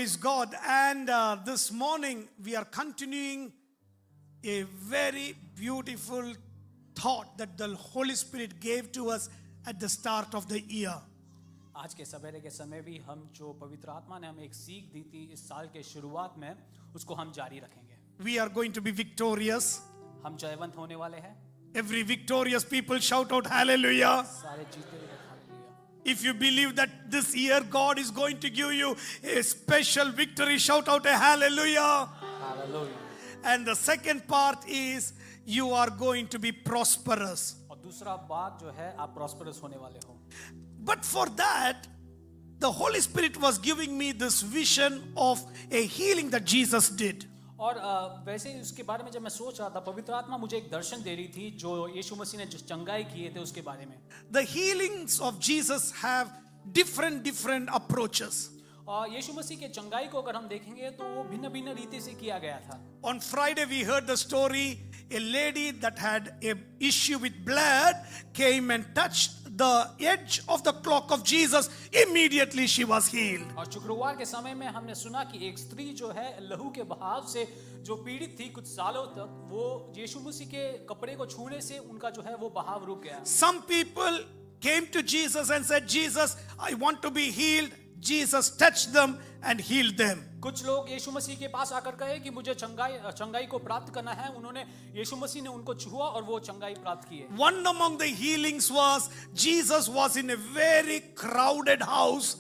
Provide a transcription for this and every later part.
Praise God. And this morning we are continuing a very beautiful thought that the Holy Spirit gave to us at the start of the year. आज के सवेरे के समय भी हम जो पवित्र आत्मा ने हमें एक सीख दी थी इस साल के शुरुआत में उसको हम जारी रखेंगे. We are going to be victorious. हम जयवंत होने वाले हैं. Every victorious people shout out hallelujah. सारे जीते हुए hallelujah. If you believe that this year God is going to give you a special victory, shout out a hallelujah. Hallelujah. And the second part is you are going to be prosperous. और दूसरा बात जो है आप prosperous होने वाले हो. But for that, the Holy Spirit was giving me this vision of a healing that Jesus did. और वैसे ही उसके बारे में जब मैं सोच रहा था पवित्र आत्मा मुझे एक दर्शन दे रही थी जो यीशु मसीह ने जो चंगाई किए थे उसके बारे में. The healings of Jesus have different approaches. और यीशु मसीह के चंगाई को अगर हम देखेंगे तो वो भिन्न भिन्न रीति से किया गया था. On Friday we heard the story, a lady that had a issue with blood came and touched the edge of the clock of Jesus. Immediately she was healed. और शुक्रवार के समय में हमने सुना कि एक स्त्री जो है लहू के बहाव से जो पीड़ित थी कुछ सालों तक वो यीशु मसीह के कपड़े को छूने से उनका जो है वो बहाव रुक गया. Some people came to Jesus and said, Jesus, I want to be healed. Jesus touched them and healed them. कुछ लोग यीशु मसीह के पास आकर कहे कि मुझे चंगाई को प्राप्त करना है. उन्होंने यीशु मसीह ने उनको छुआ और वो चंगाई प्राप्त किए. One among the healings was Jesus was in a very crowded house.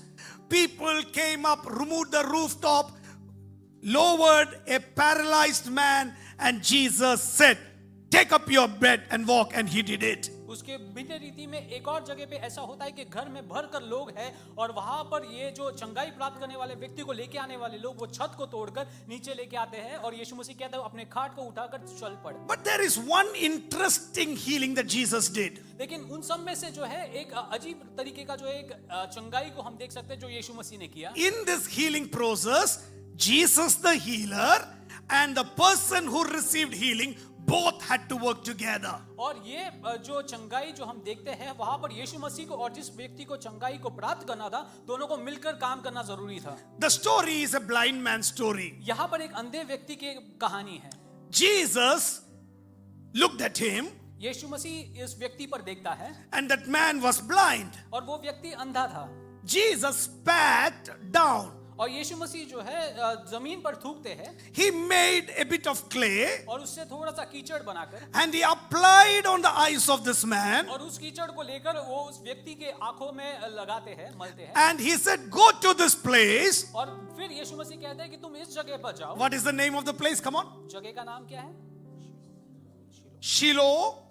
People came up, removed the rooftop, lowered a paralyzed man, and Jesus said, take up your bed and walk, and he did it. उसके भिन्न रीति में एक और जगह पे ऐसा होता है कि घर में भरकर लोग हैं और वहां पर ये जो चंगाई प्राप्त करने वाले व्यक्ति को लेके आने वाले लोग वो छत को तोड़कर नीचे लेके आते हैं और यीशु मसीह कहता है अपने खाट को उठाकर चल पड़. But there is one interesting healing that Jesus did. लेकिन उन सब में से जो है एक अजीब तरीके का जो एक चंगाई को हम देख सकते हैं जो यीशु मसीह ने किया. In this healing process, Jesus the healer and the person who received healing both had to work together. और ये जो चंगाई जो हम देखते हैं वहां पर यीशु मसीह को और जिस व्यक्ति को चंगाई को प्राप्त करना था दोनों को मिलकर काम करना जरूरी था. The story is a blind man's story. यहाँ पर एक अंधे व्यक्ति की कहानी है. Jesus looked at him यीशु मसीह इस व्यक्ति पर देखता है and that man was blind. और वो व्यक्ति अंधा था. Jesus spat down. और यीशु मसीह जो है जमीन पर थूकते हैं. He made a bit of clay और उससे थोड़ा सा कीचड़ बनाकर and he applied on the eyes of this man. और उस कीचड़ को लेकर वो उस व्यक्ति के आंखों में लगाते हैं मलते हैं. And he said, go to this place. और फिर यीशु मसीह कहते हैं कि तुम इस जगह पर जाओ. What is the name of the place? Come on. जगह का नाम क्या है? Shiloh.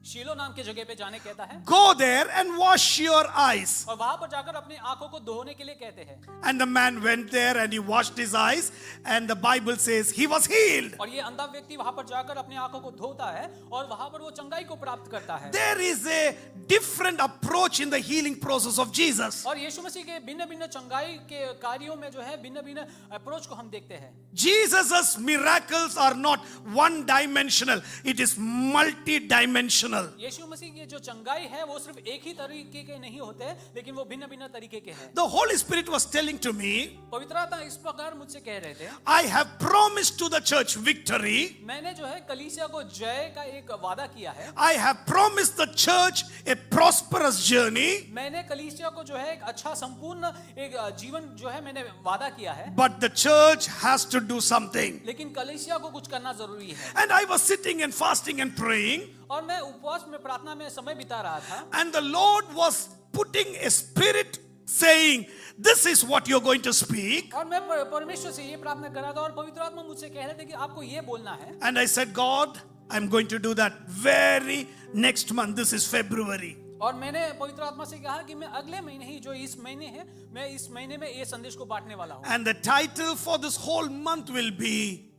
शीलो नाम के जगह पे जाने कहता है. Go there and wash your eyes. और वहां पर जाकर अपनी आंखों को धोने के लिए कहते हैं. And the man went there and he washed his eyes, and the Bible says he was healed. और ये अंधा व्यक्ति वहां पर जाकर अपनी आंखों को धोता है और वहां पर वो चंगाई को प्राप्त करता है. There is a different approach in the healing process of Jesus. और यीशु मसीह के भिन्न भिन्न चंगाई के कार्यों में जो है भिन्न भिन्न अप्रोच को हम देखते हैं. Jesus's miracles are not one dimensional, it is multi-dimensional. यीशु मसीह की जो चंगाई है वो सिर्फ एक ही तरीके के नहीं होते लेकिन वो भिन्न भिन्न तरीके के हैं. The Holy Spirit was telling to me, पवित्र आत्मा इस प्रकार मुझसे कह रहे थे I have promised to the church victory. मैंने जो है कलीसिया को जय का एक वादा किया है. I have promised the church a prosperous journey. मैंने कलीसिया को जो है एक अच्छा संपूर्ण एक जीवन जो है मैंने वादा किया है. But the church has to do something. लेकिन कलीसिया को कुछ करना जरूरी है. And I was sitting and fasting and praying. और मैं उपवास में प्रार्थना में समय बिता रहा था. And the Lord was putting a spirit saying, this is what you're going to speak. और मैं परमेश्वर से ये प्रार्थना कर रहा था और पवित्र आत्मा मुझसे कह रहे थे कि आपको ये बोलना है. And I said, God, I'm going to do that very next month. This is February. और मैंने पवित्र आत्मा से कहा कि मैं अगले महीने ही जो इस महीने है मैं इस महीने में ये संदेश को बांटने वाला हूँ. And the title for this whole month will be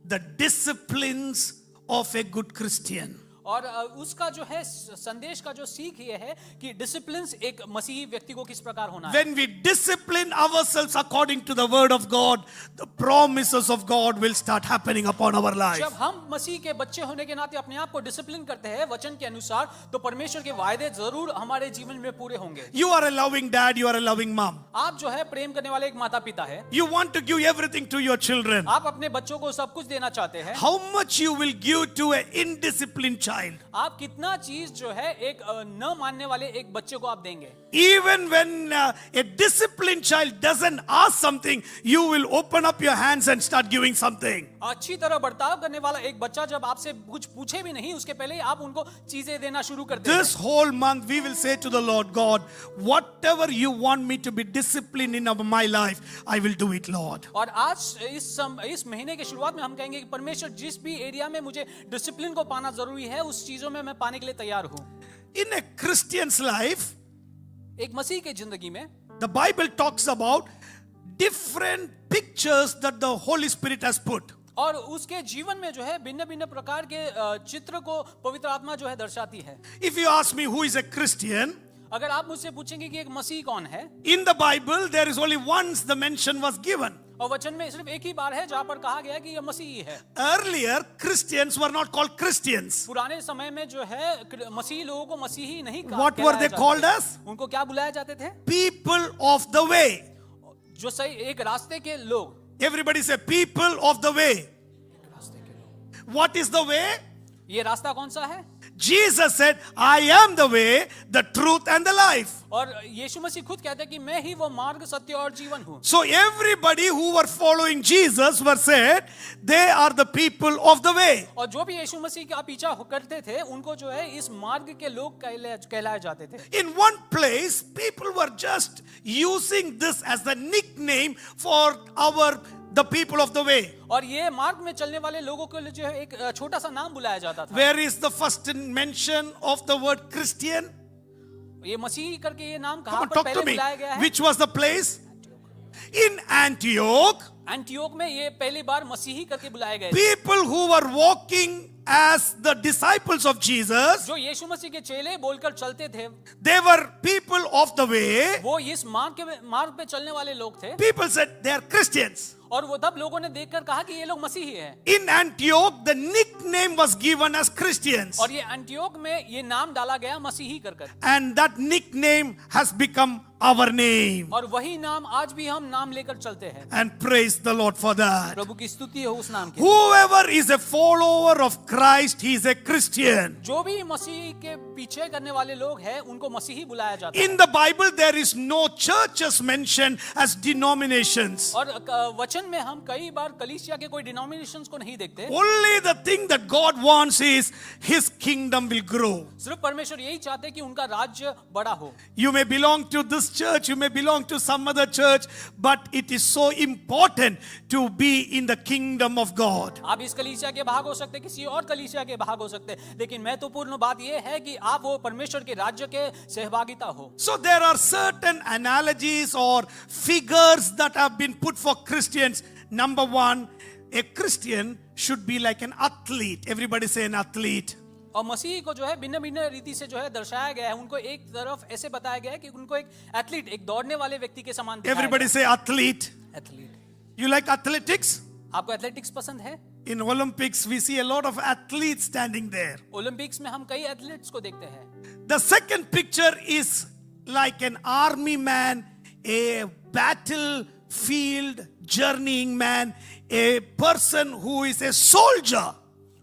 The Disciplines of a Good Christian. और उसका जो है संदेश का जो सीख ये है कि डिसिप्लिन एक मसीही व्यक्ति को किस प्रकार होना है। When we discipline ourselves according to the word of God, the promises of God will start happening upon our life. जब हम मसीह के बच्चे होने के नाते अपने आप को डिसिप्लिन करते हैं वचन के अनुसार, तो परमेश्वर के वायदे जरूर हमारे जीवन में पूरे होंगे। You are a loving dad, you are a loving mom. आप जो है प्रेम करने वाले एक माता पिता है। You want to give everything to your children. आप अपने बच्चों को सब कुछ देना चाहते हैं। How much you will give to an indisciplined child? आप कितना चीज जो है एक न मानने वाले एक बच्चे को आप देंगे। Even when a disciplined child doesn't ask something, you will open up your hands and start giving something. अच्छी तरह बर्ताव करने वाला एक बच्चा जब आपसे कुछ पूछे भी नहीं, उसके पहले ही आप उनको चीजें देना शुरू कर देते हैं। This whole month we will say to the Lord God, whatever you want me to be disciplined in my life, I will do it, Lord. और आज इस महीने के शुरुआत में हम कहेंगे कि परमेश्वर जिस भी एरिया में मुझे डिसिप्लिन को पाना जरूरी है, उस चीजों में मैं पाने के लिए तैयार हूँ। In a Christian's life, एक मसीह की जिंदगी में the Bible talks about different pictures that the Holy Spirit has put. और उसके जीवन में जो है भिन्न भिन्न प्रकार के चित्र को पवित्र आत्मा जो है दर्शाती है। If you ask me who is a Christian, अगर आप मुझसे पूछेंगे कि एक मसीह कौन है, in the Bible there is only once the mention was given. और वचन में सिर्फ एक ही बार है जहां पर कहा गया कि यह मसीही है। Earlier Christians were not called Christians. पुराने समय में जो है मसीही लोगों को मसीही नहीं कहा। What were they called as? उनको क्या बुलाया जाते थे? People of the way. जो सही एक रास्ते के लोग। Everybody say people of the way. What is the way? ये रास्ता कौन सा है? Jesus said, I am the way, the truth and the life. और यीशु मसीह खुद कहते हैं कि मैं ही वो मार्ग, सत्य और जीवन हूँ। So everybody who were following Jesus were said, they are the people of the way. और जो भी यीशु मसीह का पीछा करते थे, उनको जो है इस मार्ग के लोग कहलाए जाते थे। In one place, people were just using this as the nickname for the people of the way. और ये मार्ग में चलने वाले लोगों के लिए जो है एक छोटा सा नाम बुलाया जाता था। Where is the first mention of the word Christian? ये मसीही करके ये नाम Come कहाँ on, पर talk पहले to me. बुलाया गया है? Which was the place? In Antioch. Antioch में ये पहली बार मसीही करके बुलाए गए थे। People who were walking as the disciples of Jesus, जो यीशु मसीह के चेले बोलकर चलते थे, they were people of the way. वो इस मार्ग पे चलने वाले लोग थे। People said they are Christians. और वो तब लोगों ने देखकर कहा कि ये लोग मसीही हैं। In Antioch, the nickname was given as Christians. और ये एंटियोक में ये नाम डाला गया मसीही कर। And that nickname has become our name. और वही नाम आज भी हम नाम लेकर चलते हैं। And praise the Lord for that. प्रभु की स्तुति हो उस नाम की। Whoever is a follower of Christ, he is a Christian. जो भी मसीह के पीछे करने वाले लोग हैं, उनको मसीही बुलाया जाता है। In the Bible, there is no churches mentioned as denominations. और वचन में हम कई बार कलीसिया के कोई डिनोमिनेशंस को नहीं देखते। Only the thing that God wants is His kingdom will grow. सिर्फ परमेश्वर यही चाहते हैं कि उनका राज्य बड़ा हो। You may belong to this church, you may belong to some other church, but it is so important to be in the kingdom of God. आप इस कलीसिया के भाग हो सकते हैं, किसी और कलीसिया के भाग हो सकते हैं, लेकिन महत्वपूर्ण बात यह है कि आप वो परमेश्वर के राज्य के सहभागिता हो। So there are certain analogies or figures that have been put for Christians. Number one, a Christian should be like an athlete. Everybody say an athlete. और मसीह को जो है भिन्न भिन्न रीति से जो है दर्शाया गया है। उनको एक तरफ ऐसे बताया गया है कि उनको एक एथलीट, एक दौड़ने वाले व्यक्ति के समान दिखाया Everybody say athlete. Athlete. You like athletics? आपको एथलेटिक्स पसंद है? In Olympics, we see a lot of athletes standing there. Olympics में हम कई एथलीट्स को देखते हैं। The second picture is like an army man, a battlefield journeying man, a person who is a soldier.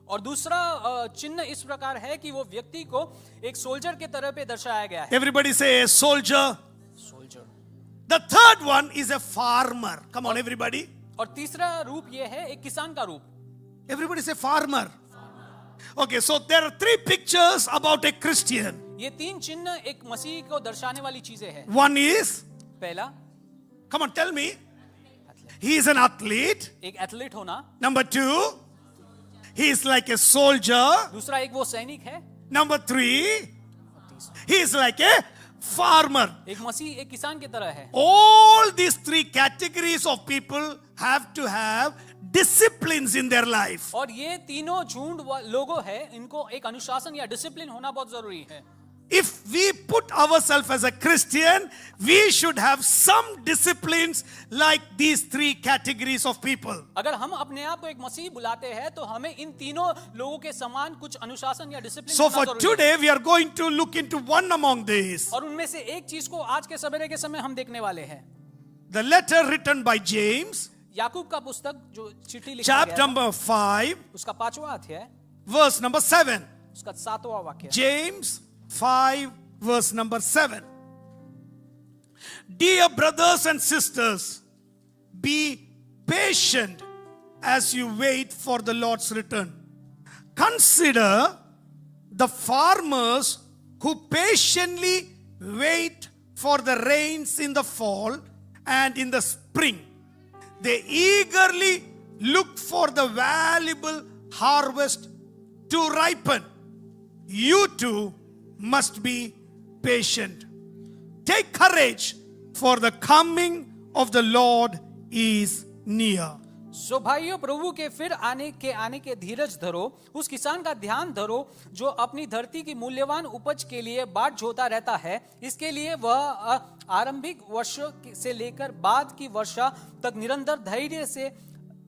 और दूसरा चिन्ह इस प्रकार है कि वो व्यक्ति को एक सोल्जर के तरह पे दर्शाया गया है। Everybody say a soldier. Soldier. The third one is a farmer. Come on, everybody. और तीसरा रूप ये है एक किसान का रूप। Everybody say farmer. Okay, so there are three pictures about a Christian. ये तीन चिन्ह एक मसीह को दर्शाने वाली चीजें हैं। One is, पहला, come on, tell me. He is an athlete. एक एथलीट होना। Number two, he is like a soldier. दूसरा, एक वो सैनिक है। Number three, he is like a farmer. एक मसीह एक किसान की तरह है। All these three categories of people have to have disciplines in their life. और ये तीनों झुंड लोगों है, इनको एक अनुशासन या डिसिप्लिन होना बहुत जरूरी है. If we put ourselves as a Christian, we should have some disciplines like these three categories of people. अगर हम अपने आप को एक मसीह बुलाते हैं तो हमें इन तीनों लोगों के समान कुछ अनुशासन या डिसिप्लिन So होना for जरूरी है. today, we are going to look into one among these. और उनमें से एक चीज को आज के सवेरे के समय हम देखने वाले हैं. The letter written by James, याकूब का पुस्तक जो चिट्ठी लिखा chapter गया है, number 5, उसका 5वां अध्याय, verse number 7. उसका 7वां वाक्य. James 5, verse number 7. Dear brothers and sisters, be patient as you wait for the Lord's return. Consider the farmers who patiently wait for the rains in the fall and in the spring. They eagerly look for the valuable harvest to ripen. You too must be patient. Take courage, for the coming of the Lord is near. सो भाइयों, प्रभु के फिर आने के धीरज धरो. उस किसान का ध्यान धरो जो अपनी धरती की मूल्यवान उपज के लिए बाट जोता रहता है. इसके लिए वह आरंभिक वर्ष से लेकर बाद की वर्षा तक निरंतर धैर्य से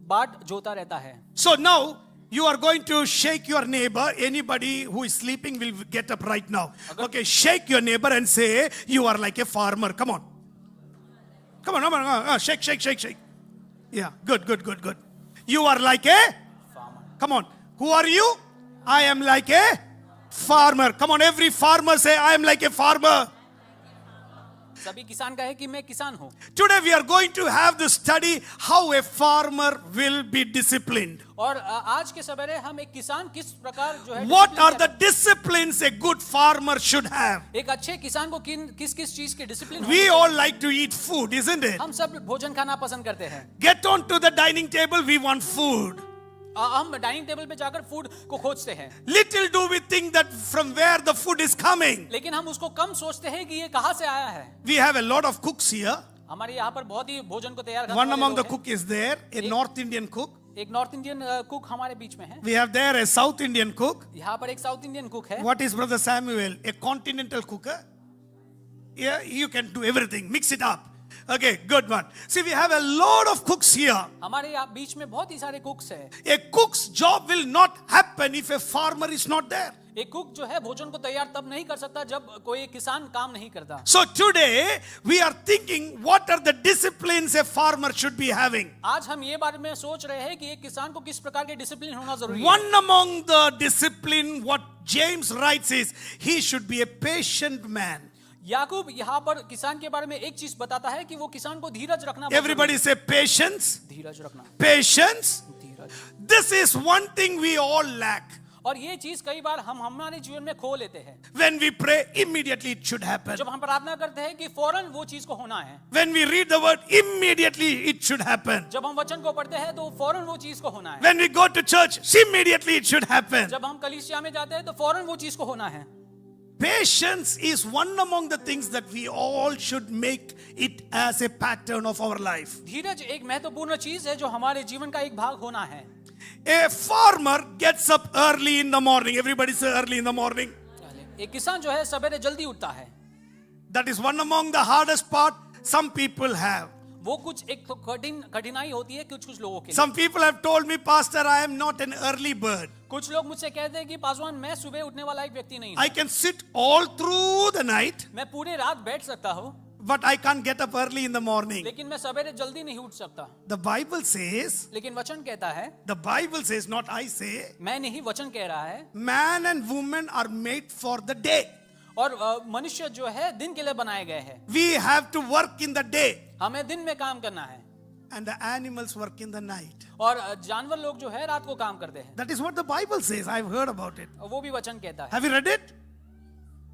बाट जोता रहता है. So now you are going to shake your neighbor. Anybody who is sleeping will get up right now. Okay, shake your neighbor and say, you are like a farmer. Come on. Come on, come on. Shake, shake, shake, shake. Yeah, good, good, good, good. You are like a farmer. Come on. Who are you? I am like a farmer. Come on, every farmer say, I am like a farmer. सभी किसान का है कि मैं किसान हूँ. Today we are going to have the study how a farmer will be disciplined. और आज के सवेरे हम एक किसान किस प्रकार जो है What discipline are the disciplines a good farmer should have? एक अच्छे किसान को किस किस चीज के discipline. We all like to eat food, isn't it? हम सब भोजन खाना पसंद करते हैं. Get on to the dining table, we want food. हम डाइनिंग टेबल पे जाकर फूड को खोजते हैं. Little do we think that from where the food is coming. लेकिन हम उसको कम सोचते हैं कि ये कहाँ से आया है. We have a lot of cooks here. हमारे यहाँ पर बहुत ही भोजन को तैयार करने One वाले among the लोग हैं. cook is there, a North Indian cook. एक नॉर्थ इंडियन कुक हमारे बीच में है. We have there a South Indian cook. यहाँ पर एक साउथ इंडियन कुक है. What is Brother Samuel? A continental cooker? Yeah, you can do everything. Mix it up. Okay, good one. See, we have a lot of cooks here. हमारे यहाँ बीच में बहुत ही सारे कुक्स हैं. A cook's job will not happen if a farmer is not there. एक cook जो है भोजन को तैयार तब नहीं कर सकता जब कोई किसान काम नहीं करता. So today we are thinking what are the disciplines a farmer should be having. आज हम ये बारे में सोच रहे हैं कि एक किसान को किस प्रकार के डिसिप्लिन होना जरूरी है. One among the discipline what James writes is he should be a patient man. याकूब यहाँ पर किसान के बारे में एक चीज बताता है कि वो किसान को धीरज रखना. Everybody say patience. धीरज रखना. Patience. Dheeraj. This is one thing we all lack. और ये चीज कई बार हम हमारे जीवन में खो लेते हैं. When we pray, immediately it should happen. जब हम प्रार्थना करते हैं कि फौरन वो चीज को होना है. When we read the word, immediately it should happen. जब हम वचन को पढ़ते हैं तो फौरन वो चीज को होना है. When we go to church, immediately it should happen. जब हम कलीसिया में जाते हैं तो फौरन वो चीज को होना है. Patience is one among the things that we all should make it as a pattern of our life. धीरज एक महत्वपूर्ण चीज है जो हमारे जीवन का एक भाग होना है. A farmer gets up early in the morning. Everybody say early in the morning. एक किसान जो है सवेरे जल्दी उठता है. That is one among the hardest part some people have. वो कुछ एक तो कठिनाई होती है कुछ लोगों के लिए. Some people have told me, Pastor, I am not an early bird. कुछ लोग मुझसे कहते हैं कि पासवान मैं सुबह उठने वाला एक व्यक्ति नहीं हूँ. I can sit all through the night, मैं पूरे रात बैठ सकता हूँ. but I can't get up early in the morning. लेकिन मैं सवेरे जल्दी नहीं उठ सकता. The Bible says, लेकिन वचन कहता है, the Bible says, not I say, मैं नहीं वचन कह रहा है. man and woman are made for the day. और मनुष्य जो है दिन के लिए बनाए गए हैं. We have to work in the day. हमें दिन में काम करना है. And the animals work in the night. और जानवर लोग जो है रात को काम करते हैं. That is what the Bible says. I've heard about it. वो भी वचन कहता है. Have you read it?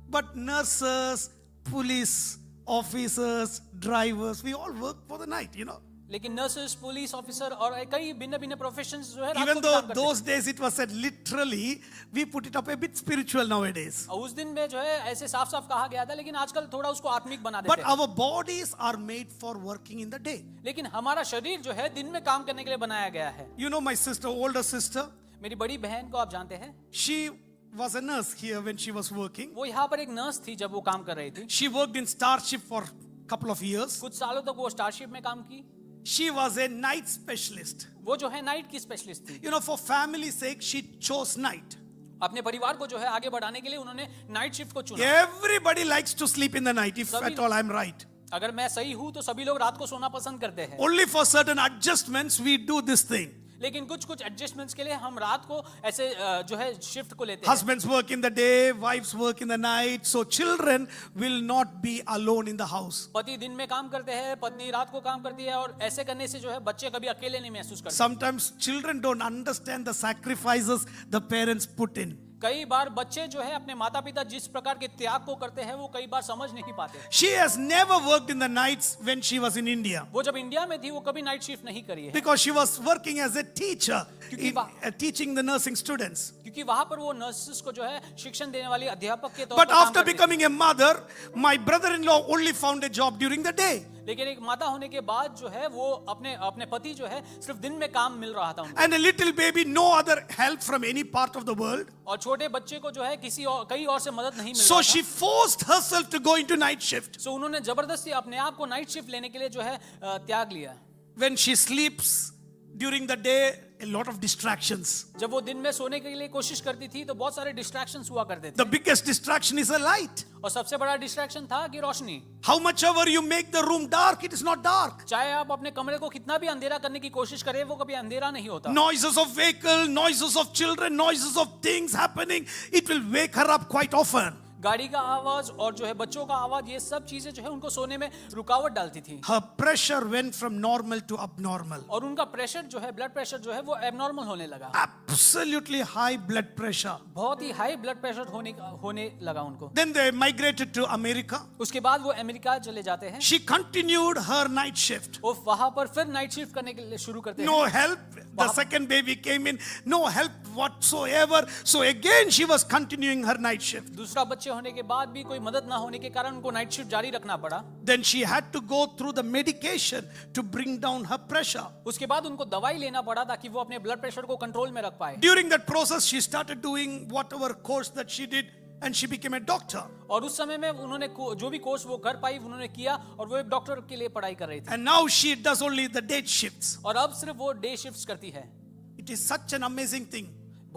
But nurses, police, officers, drivers, we all work for the night, you know. लेकिन नर्सेस, पुलिस ऑफिसर और कई भिन्न भिन्न प्रोफेशंस जो है रात को Even भी though काम करते those days it was said literally, we put it up a bit spiritual nowadays. हैं। और उस दिन में जो है ऐसे साफ साफ कहा गया था, लेकिन आजकल थोड़ा उसको आत्मिक बना But देते हैं। our bodies are made for working in the day. लेकिन हमारा शरीर जो है दिन में काम करने के लिए बनाया गया है। You know, my sister, older sister, मेरी बड़ी बहन को आप जानते हैं, she was a nurse here when she was working. वो यहाँ पर एक नर्स थी जब वो काम कर रही थी। She worked in Starship for a couple of years. कुछ सालों तक वो स्टारशिप में काम की। She was a night specialist. वो जो है नाइट की स्पेशलिस्ट थी। You know, for family's sake, she chose night. अपने परिवार को जो है आगे बढ़ाने के लिए उन्होंने नाइट शिफ्ट को चुना। Everybody likes to sleep in the night, if at all I'm right. अगर मैं सही हूं तो सभी लोग रात को सोना पसंद करते हैं, Only for certain adjustments we do this thing. लेकिन कुछ कुछ एडजस्टमेंट्स के लिए हम रात को ऐसे जो है शिफ्ट को लेते हैं। Husbands work in the day, wives work in the night, so children will not be alone in the house. पति दिन में काम करते हैं, पत्नी रात को काम करती है, और ऐसे करने से जो है बच्चे कभी अकेले नहीं महसूस करते। Sometimes children don't understand the sacrifices the parents put in. कई बार बच्चे जो है अपने माता पिता जिस प्रकार के त्याग को करते हैं वो कई बार समझ नहीं पाते। She has never worked in the nights when she was in India, वो जब इंडिया में थी वो कभी नाइट शिफ्ट नहीं करी है, because she was working as a teacher, क्योंकि teaching the nursing students. क्योंकि वहां पर वो नर्सेस को जो है शिक्षण देने वाली अध्यापक के तौर But पर काम after करती थी। becoming a mother, my brother-in-law only found a job during the day. लेकिन एक माता होने के बाद जो है वो अपने पति जो है सिर्फ दिन में काम मिल रहा था उनको। And a little baby, no other help from any part of the world. और छोटे बच्चे को जो है किसी और कई और से मदद नहीं मिल So रहा she था। forced herself to go into night shift. सो उन्होंने जबरदस्ती अपने आप को नाइट शिफ्ट लेने के लिए जो है त्याग लिया। When she sleeps during the day, a lot of distractions. जब वो दिन में सोने के लिए कोशिश करती थी तो बहुत सारे डिस्ट्रैक्शंस हुआ करते थे, The biggest distraction is a light. और सबसे बड़ा डिस्ट्रैक्शन था कि रोशनी। How much ever you make the room dark, it is not dark. चाहे आप अपने कमरे को कितना भी अंधेरा करने की कोशिश करें वो कभी अंधेरा नहीं होता। Noises of vehicle, noises of children, noises of things happening, it will wake her up quite often. गाड़ी का आवाज और जो है बच्चों का आवाज, ये सब चीजें जो है उनको सोने में रुकावट डालती थी, Her pressure went from normal to abnormal. और उनका प्रेशर जो है ब्लड प्रेशर जो है वो एबनॉर्मल होने लगा। Absolutely high blood pressure. बहुत ही हाई ब्लड प्रेशर होने लगा उनको। Then they migrated to America. उसके बाद वो अमेरिका चले जाते हैं। She continued her night shift. वो वहां पर फिर नाइट शिफ्ट करने के लिए शुरू करते हैं। No help. The second baby came in. No help whatsoever. So again she was continuing her night shift. दूसरा बच्चे होने के बाद भी कोई मदद ना होने के कारण उनको नाइट शिफ्ट जारी रखना पड़ा। Then she had to go through the medication to bring down her pressure. उसके बाद उनको दवाई लेना पड़ा ताकि वो अपने ब्लड प्रेशर को कंट्रोल में रख पाए। During that process, she started doing whatever course that she did, and she became a doctor. और उस समय में उन्होंने जो भी कोर्स वो कर पाई उन्होंने किया, और वो एक डॉक्टर के लिए पढ़ाई कर रही थी। And now she does only the day shifts. और अब सिर्फ वो डे शिफ्ट्स करती है। It is such an amazing thing.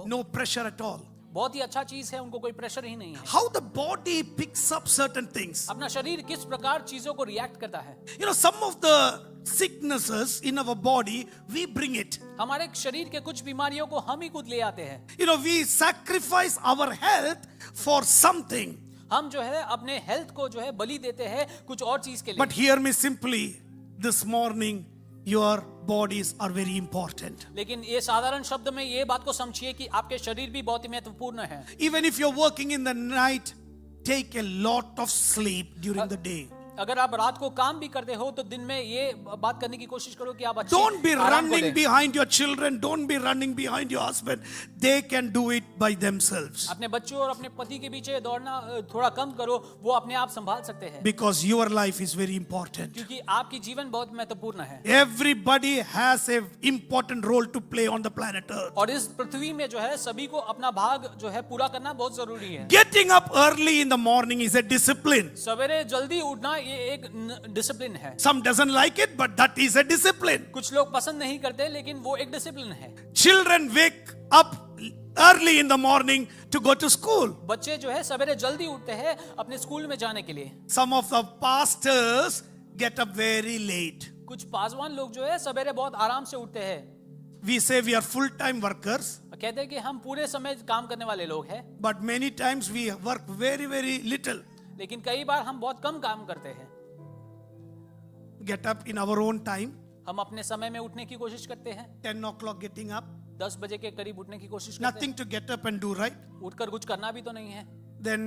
No pressure at all. बहुत ही अच्छा चीज है, उनको कोई प्रेशर ही नहीं है। How the body picks up certain things. अपना शरीर किस प्रकार चीजों को रिएक्ट करता है। You know, some of the sicknesses in our body, we bring it. हमारे शरीर के कुछ बीमारियों को हम ही खुद ले आते हैं। You know, we sacrifice our health for something. हम जो है अपने हेल्थ को जो है बलि देते हैं कुछ और चीज के लिए। But hear me simply, this morning, your bodies are very important. लेकिन ये साधारण शब्द में ये बात को समझिए कि आपके शरीर भी बहुत ही महत्वपूर्ण है। Even if you're working in the night, take a lot of sleep during the day. अगर आप रात को काम भी करते हो तो दिन में ये बात करने की कोशिश करो कि आप अच्छे Don't be आराम को running लें। behind your children. Don't be running behind your husband. They can do it by themselves. अपने बच्चों और अपने पति के पीछे दौड़ना थोड़ा कम करो, वो अपने आप संभाल सकते हैं। Because your life is very important. क्योंकि आपकी जीवन बहुत महत्वपूर्ण है। Everybody has a important role to play on the planet Earth. और इस पृथ्वी में जो है सभी को अपना भाग जो है पूरा करना बहुत जरूरी है। Getting up early in the morning is a discipline. सवेरे जल्दी उठना ये एक डिसिप्लिन है। Some doesn't like it, but that is a discipline. कुछ लोग पसंद नहीं करते लेकिन वो एक डिसिप्लिन है। Children wake up early in the morning to go to school. बच्चे जो है सवेरे जल्दी उठते हैं अपने स्कूल में जाने के लिए। Some of the pastors get up very late. कुछ पासवान लोग जो है सवेरे बहुत आराम से उठते हैं। We say we are full-time workers, कहते हैं कि हम पूरे समय काम करने वाले लोग हैं, but many times we work very, very little. लेकिन कई बार हम बहुत कम काम करते हैं। Get up in our own time, हम अपने समय में उठने की कोशिश करते हैं, 10 o'clock getting up, 10 बजे के करीब उठने की कोशिश करते nothing to get up and do, right? हैं। उठकर कुछ करना भी तो नहीं है, Then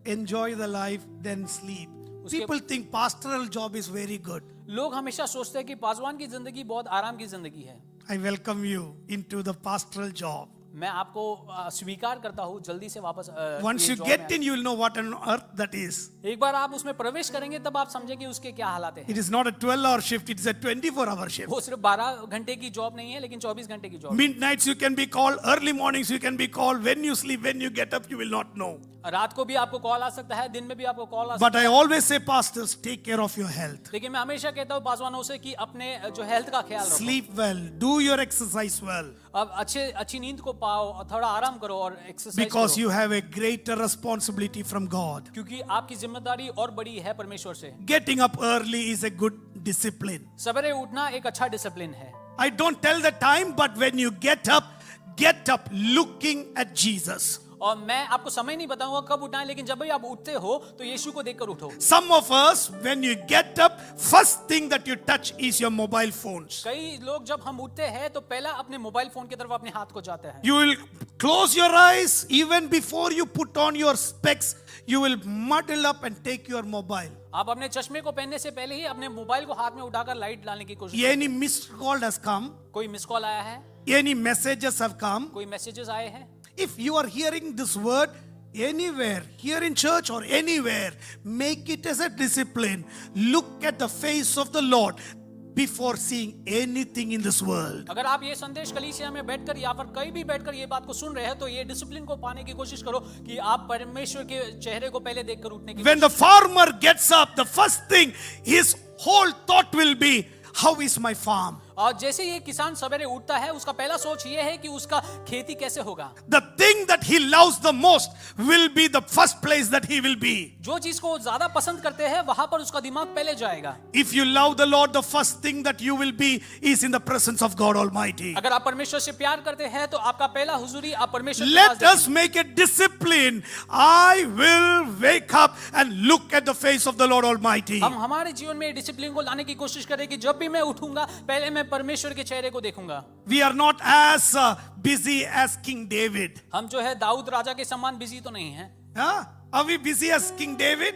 enjoy the life, then sleep. People think pastoral job is very good. लोग हमेशा सोचते हैं कि पासवान की जिंदगी बहुत आराम की जिंदगी है। I welcome you into the pastoral job. मैं आपको स्वीकार करता हूँ जल्दी से वापस Once ये you job get में in, you will know what on earth that is. एक बार आप उसमें प्रवेश करेंगे तब आप समझेंगे उसके क्या हालात हैं। It is not a 12-hour shift, it is a 24-hour shift. वो सिर्फ 12 घंटे की जॉब नहीं है लेकिन 24 घंटे की job. Midnights you can be called, early mornings you can be called, when you sleep, when you get up, you will not know. रात को भी आपको कॉल आ सकता है, दिन में भी आपको कॉल आ But सकता I always say, pastors, take care of your health. है। लेकिन मैं हमेशा कहता हूँ पासवानों से कि अपने जो हेल्थ का ख्याल रखो। Sleep well, do your exercise well, अब अच्छी नींद को पाओ और थोड़ा आराम करो और एक्सरसाइज because करो। you have a greater responsibility from God. क्योंकि आपकी जिम्मेदारी और बड़ी है परमेश्वर से। Getting up early is a good discipline. सवेरे उठना एक अच्छा डिसिप्लिन है। I don't tell the time, but when you get up looking at Jesus. और मैं आपको समय नहीं बताऊंगा कब उठना है, लेकिन जब भी आप उठते हो तो यीशु को देखकर उठो। Some of us, when you get up, first thing that you touch is your mobile phones. कई लोग जब हम उठते हैं तो पहला अपने मोबाइल फोन की तरफ अपने हाथ को जाते हैं। You will close your eyes even before you put on your specs. You will muddle up and take your mobile. आप अपने चश्मे को पहनने से पहले ही अपने मोबाइल को हाथ में उठाकर लाइट डालने की कोशिश Any missed call has come. कोई मिस कॉल आया है, Any messages have come. कोई मैसेजेस आए हैं। If you are hearing this word anywhere, here in church or anywhere, make it as a discipline. Look at the face of the Lord before seeing anything in this world. अगर आप ये संदेश कलीसिया में बैठकर या फिर कहीं भी बैठकर ये बात को सुन रहे हैं तो ये डिसिप्लिन को पाने की कोशिश करो कि आप परमेश्वर के चेहरे को पहले देखकर उठने की When the farmer gets up, the first thing his whole thought will be, how is my farm? और जैसे ये किसान सवेरे उठता है उसका पहला सोच ये है कि उसका खेती कैसे होगा। The thing that he loves the most will be the first place that he will be. जो चीज को वो ज्यादा पसंद करते हैं वहां पर उसका दिमाग पहले जाएगा। If you love the Lord, the first thing that you will be is in the presence of God Almighty. अगर आप परमेश्वर से प्यार करते हैं तो आपका पहला हुजूरी आप परमेश्वर के Let pass us make a discipline. I will wake up and look at the face of the Lord Almighty. हम हमारे जीवन में डिसिप्लिन को लाने की कोशिश करें कि जब भी मैं उठूंगा पहले मैं परमेश्वर के चेहरे को देखूंगा। We are not as busy as King David. हम जो है दाऊद राजा के समान बिजी तो नहीं है। Huh? Are we busy as King David?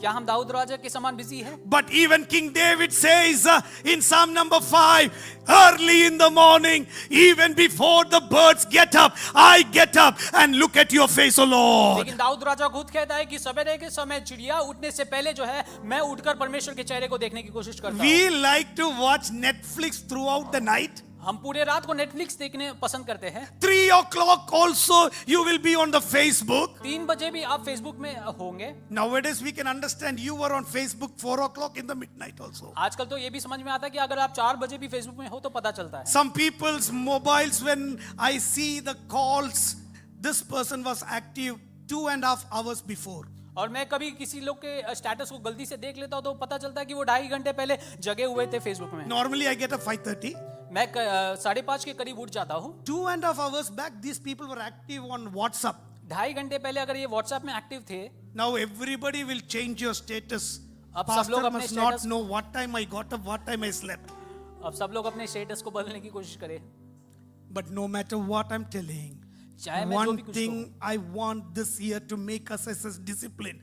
क्या हम दाऊद राजा के समान बिजी है? But even King David says in Psalm number 5, early in the morning, even before the birds get up, I get up and look at your face, O Lord. लेकिन दाऊद राजा खुद कहता है कि सवेरे के समय चिड़िया उठने से पहले जो है मैं उठकर परमेश्वर के चेहरे को देखने की कोशिश करता हूँ। We like to watch Netflix throughout the night. हम पूरे रात को नेटफ्लिक्स देखने पसंद करते हैं। 3 o'clock also you will be on the Facebook. 3 बजे भी आप फेसबुक में होंगे। Nowadays we can understand you were on Facebook 4 o'clock in the midnight also. आजकल तो ये भी समझ में आता है कि अगर आप 4 बजे भी फेसबुक में हो तो पता चलता है। Some people's mobiles, when I see the calls, this person was active 2.5 hours before. और मैं कभी किसी लोग के स्टेटस को गलती से देख लेता हूं तो पता चलता है कि वो 2.5 घंटे पहले जगे हुए थे फेसबुक में। Normally I get up 5:30. मैं 5:30 के करीब उठ जाता हूं। 2.5 hours back, these people were active on WhatsApp. 2.5 घंटे पहले अगर ये व्हाट्सएप में एक्टिव थे। Now everybody will change your status. अब सब Pastor लोग अपने must not status- know what time I got up, what time I slept. अब सब लोग अपने स्टेटस को बदलने की कोशिश करें। But no matter what I'm telling, चाहे मैं जो one भी कुछ thing I want this year to make us as a discipline.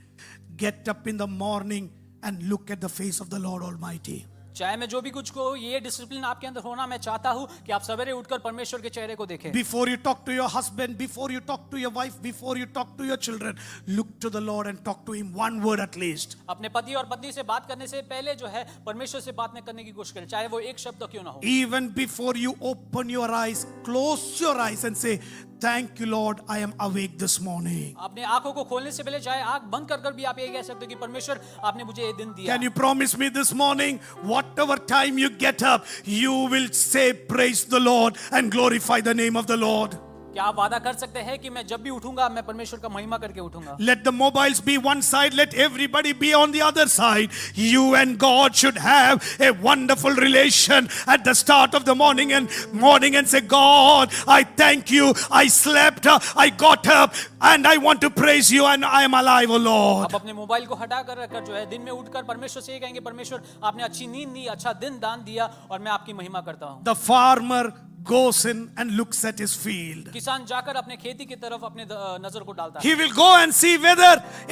Get up in the morning and look at the face of the Lord Almighty. चाहे मैं जो भी कुछ को ये डिसिप्लिन आपके अंदर होना मैं चाहता हूं कि आप सवेरे उठकर परमेश्वर के चेहरे को देखें। Before you talk to your husband, before you talk to your wife, before you talk to your children, look to the Lord and talk to Him one word at least. अपने पति और पत्नी से बात करने से पहले जो है परमेश्वर से बात करने की कोशिश करें, चाहे वो एक शब्द क्यों ना हो। Even before you open your eyes, close your eyes and say, thank you Lord, I am awake this morning. अपने आंखों को खोलने से पहले चाहे आंख बंद कर भी आप ये कह सकते हो कि परमेश्वर आपने मुझे ये दिन दिया। Can you promise me this morning, whatever time you get up, you will say praise the Lord and glorify the name of the Lord? क्या आप वादा कर सकते हैं कि मैं जब भी उठूंगा मैं परमेश्वर का महिमा करके उठूंगा? Let the mobiles be one side, let everybody be on the other side. You and God should have a wonderful relation at the start of the morning and say, God, I thank you. I slept, I got up, and I want to praise you, and I am alive, O Lord. आप अपने mobile को हटा कर रखकर जो है दिन में उठकर परमेश्वर से ये कहेंगे, परमेश्वर आपने अच्छी नींद दी, अच्छा दिन दान दिया और मैं आपकी महिमा करता हूँ। The farmer goes in and looks at his field. किसान जाकर अपने खेती की तरफ अपने नजर को डालता है। He will go and see whether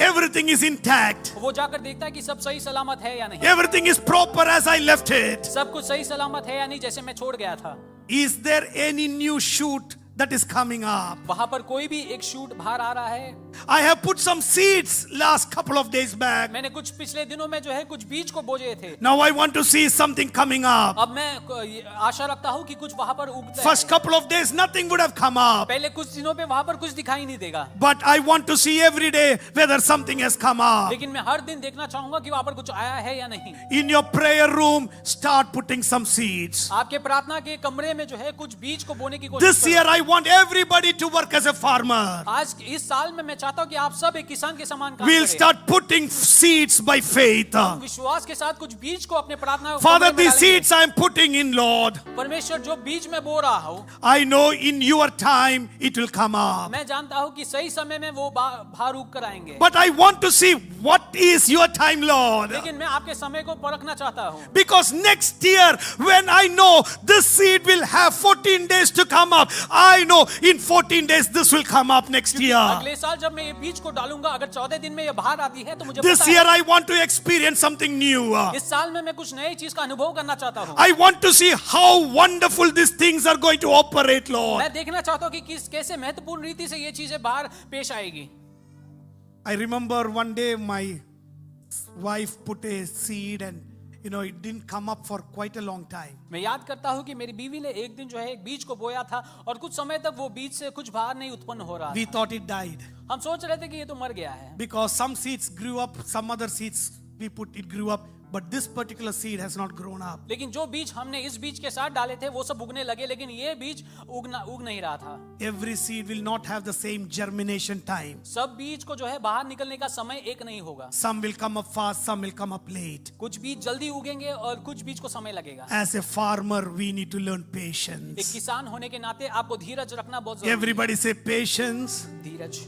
everything is intact. वो जाकर देखता है कि सब सही सलामत है या नहीं, Everything is proper as I left it. सब कुछ सही सलामत है या नहीं जैसे मैं छोड़ गया था। Is there any new shoot that is coming up? वहां पर कोई भी एक शूट बाहर आ रहा है। I have put some seeds last couple of days back. मैंने कुछ पिछले दिनों में जो है कुछ बीज को बोए थे। Now I want to see something coming up. अब मैं आशा रखता हूँ कि कुछ वहां पर उगता है। First couple of days nothing would have come up. पहले कुछ दिनों पे वहां पर कुछ दिखाई नहीं देगा, But I want to see every day whether something has come up. लेकिन मैं हर दिन देखना चाहूंगा कि वहां पर कुछ आया है या नहीं। In your prayer room, start putting some seeds. आपके प्रार्थना के कमरे में जो है कुछ बीज को बोने की कोशिश This year I want everybody to work as a farmer. आज इस साल में मैं चाहता हूँ कि आप सब एक किसान के समान काम We'll करें। start putting seeds by faith. हम विश्वास के साथ कुछ बीज को अपने प्रार्थना के Father, कमरे में these डालेंगे। seeds I am putting in, Lord. परमेश्वर जो बीज मैं बो रहा हूँ, I know in your time it will come up. मैं जानता हूँ कि सही समय में वो बाहर उग कर आएंगे, But I want to see what is your time, Lord. लेकिन मैं आपके समय को परखना चाहता हूँ। Because next year, when I know this seed will have 14 days to come up, I know in 14 days this will come up next year. अगले साल जब मैं ये बीज को डालूंगा, अगर 14 दिन में ये बाहर आती है तो मुझे This पता year है, I want to experience something new. इस साल में मैं कुछ नई चीज का अनुभव करना चाहता हूँ। I want to see how wonderful these things are going to operate, Lord. मैं देखना चाहता हूँ कि कैसे महत्वपूर्ण रीति से ये चीजें बाहर पेश आएगी। I remember one day my wife put a seed and it didn't come up for quite a long time. मैं याद करता हूँ कि मेरी बीवी ने एक दिन जो है एक बीज को बोया था और कुछ समय तक वो बीज से कुछ बाहर नहीं उत्पन्न हो रहा We था। thought it died हम सोच रहे थे कि ये तो मर गया है, because some seeds grew up, some other seeds we put it grew up, but this particular seed has not grown up. लेकिन जो बीज हमने इस बीज के साथ डाले थे वो सब उगने लगे, लेकिन ये बीज उग नहीं रहा था। Every seed will not have the same germination time. सब बीज को जो है बाहर निकलने का समय एक नहीं होगा। Some will come up fast, some will come up late. कुछ बीज जल्दी उगेंगे और कुछ बीज को समय लगेगा। As a farmer, we need to learn एक patience. किसान होने के नाते आपको धीरज रखना बहुत जरूरी Everybody say patience. है। धीरज,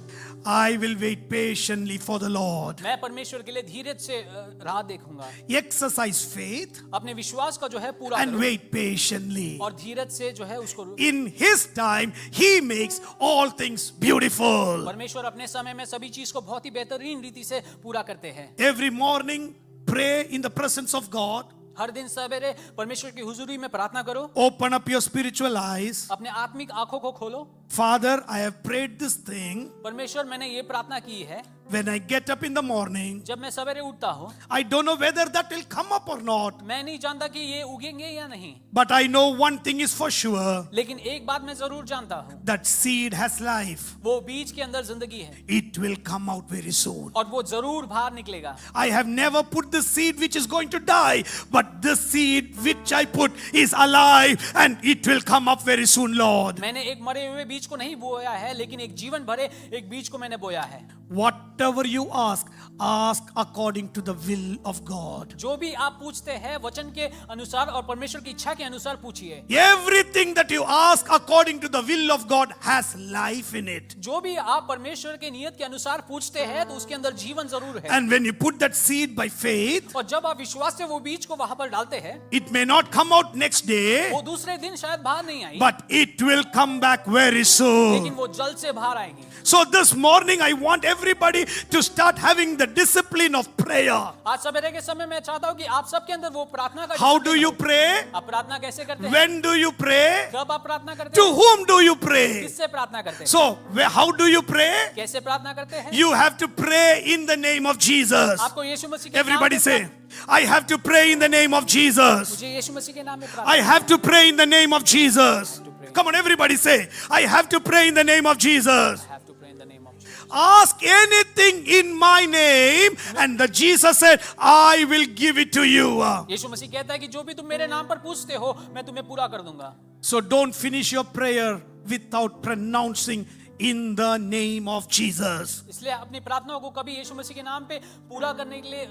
I will wait patiently for the Lord. मैं परमेश्वर के लिए धीरज से राह देखूंगा। Exercise faith अपने विश्वास का जो है पूरा and करो wait patiently. और धीरज से जो है उसको। In His time, He makes all things beautiful. परमेश्वर अपने समय में सभी चीज को बहुत ही बेहतरीन रीति से पूरा करते हैं। Every morning, pray in the presence of God. हर दिन सवेरे परमेश्वर की हुजूरी में प्रार्थना करो। Open up your spiritual eyes. अपने आत्मिक आंखों को खोलो। Father, I have prayed this thing. परमेश्वर, मैंने ये प्रार्थना की है। When I get up in the morning, जब मैं सवेरे उठता हूँ, I don't know whether that will come up or not. मैं नहीं जानता कि ये उगेंगे या नहीं, But I know one thing is for sure. लेकिन एक बात मैं जरूर जानता हूँ, That seed has life. वो बीज के अंदर जिंदगी है It will come out very soon. और वो जरूर बाहर निकलेगा। I have never put the seed which is going to die, but this seed which I put is alive and it will come up very soon, Lord. मैंने एक मरे हुए बीज को नहीं बोया है, लेकिन एक जीवन भरे एक बीज को मैंने बोया है। Whatever you ask, ask according to the will of God. जो भी आप पूछते हैं वचन के अनुसार और परमेश्वर की इच्छा के अनुसार पूछिए। Everything that you ask according to the will of God has life in it. जो भी आप परमेश्वर के नियत के अनुसार पूछते हैं तो उसके अंदर जीवन जरूर है। And when you put that seed by faith, और जब आप विश्वास से वो बीज को वहां पर डालते हैं, it may not come out next day, वो दूसरे दिन शायद बाहर नहीं आई, but it will come back very soon. लेकिन वो जल्द से बाहर आएगी। So this morning I want everybody to start having the discipline of prayer. आज सवेरे के समय मैं चाहता हूँ कि आप सबके अंदर वो प्रार्थना का How discipline do you हो। pray? आप प्रार्थना कैसे करते हैं? When do you pray? कब आप प्रार्थना करते To हैं? whom do you pray? किससे प्रार्थना करते हैं? So how do you pray? कैसे प्रार्थना करते हैं? You have to pray in the name of Jesus. आपको यीशु मसीह के नाम Everybody में say, I have to pray in the name of Jesus. मुझे यीशु मसीह के नाम में I प्रार्थना। have to pray in the name of Jesus. Come on, everybody say, I have to pray in the name of Jesus. I have to pray in the name of Jesus. Ask anything in my name, and the Jesus said, I will give it to you. यीशु मसीह कहता है कि जो भी तुम मेरे नाम पर पूछते हो मैं तुम्हें पूरा कर दूंगा। So don't finish your prayer without pronouncing in the name of Jesus. इसलिए अपनी प्रार्थनाओं को कभी यीशु मसीह के नाम पे पूरा करने के लिए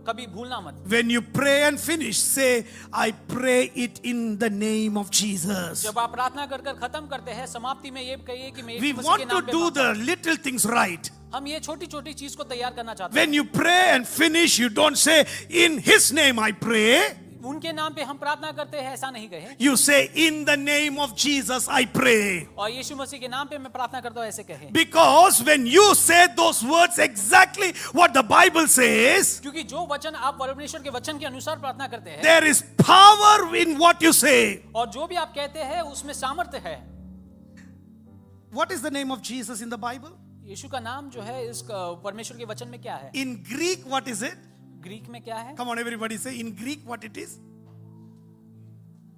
कभी भूलना मत। When you pray and finish, say, I pray it in the name of Jesus. जब आप प्रार्थना कर कर खत्म करते हैं, समाप्ति में ये कहिए कि मैं We यीशु मसीह want के to नाम पे do मांगता the little things right. हूं। हम ये छोटी छोटी चीज को तैयार करना चाहते हैं। When you pray and finish, you don't say, in His name I pray. उनके नाम पे हम प्रार्थना करते हैं ऐसा नहीं कहे, You say, in the name of Jesus, I pray. और यीशु मसीह के नाम पे मैं प्रार्थना करता हूँ ऐसे कहे। Because when you say those words exactly what the Bible says, क्योंकि जो वचन आप परमेश्वर के वचन के अनुसार प्रार्थना करते हैं, there is power in what you say. और जो भी आप कहते हैं उसमें सामर्थ्य है। What is the name of Jesus in the Bible? यीशु का नाम जो है इस परमेश्वर के वचन में क्या है? In Greek, what is it? Greek में क्या है? Come on, everybody say in Greek what it is.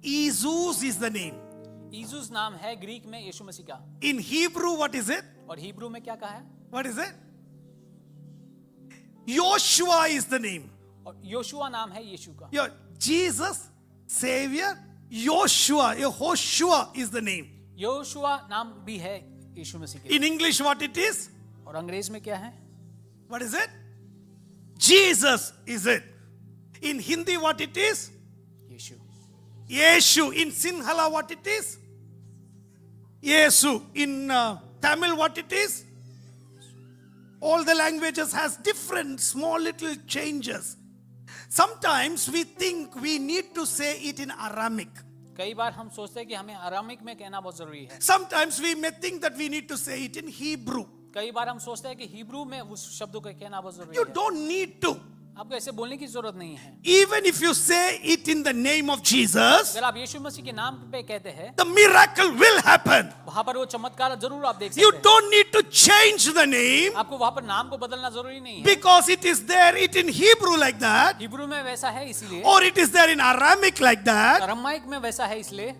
Jesus is the name. Issues नाम है ग्रीक में यीशु मसीह का। In Hebrew, what is it? और हिब्रू में क्या कहा है? What is it? Joshua is the name. और योशुआ नाम है यीशु का। Your Jesus, Savior, Yehoshua is the name. Yoshua नाम भी है यीशु मसीह के। In English, what it is? और अंग्रेज में क्या है? What is it? Jesus is it. In Hindi, what it is? Yeshu. Yeshu. In Sinhala, what it is? Yesu. In Tamil, what it is? All the languages has different small little changes. Sometimes we think we need to say it in Aramaic. कई बार हम सोचते हैं कि हमें Aramaic में कहना बहुत जरूरी है। Sometimes we may think that we need to say it in Hebrew. कई बार हम सोचते हैं कि हिब्रू में उस शब्दों को कहना बहुत जरूरी You है। don't need to. आपको ऐसे बोलने की जरूरत नहीं है। Even if you say it in the name of Jesus, अगर आप यीशु मसीह के नाम पे कहते हैं, the miracle will happen. वहां पर वो चमत्कार जरूर आप देख सकते You हैं। don't need to change the name आपको वहां पर नाम को बदलना जरूरी नहीं है। because it is there it in Hebrew like that, Hebrew में वैसा है इसलिए, or it is there in Aramaic like that. Aramaic में वैसा है इसलिए,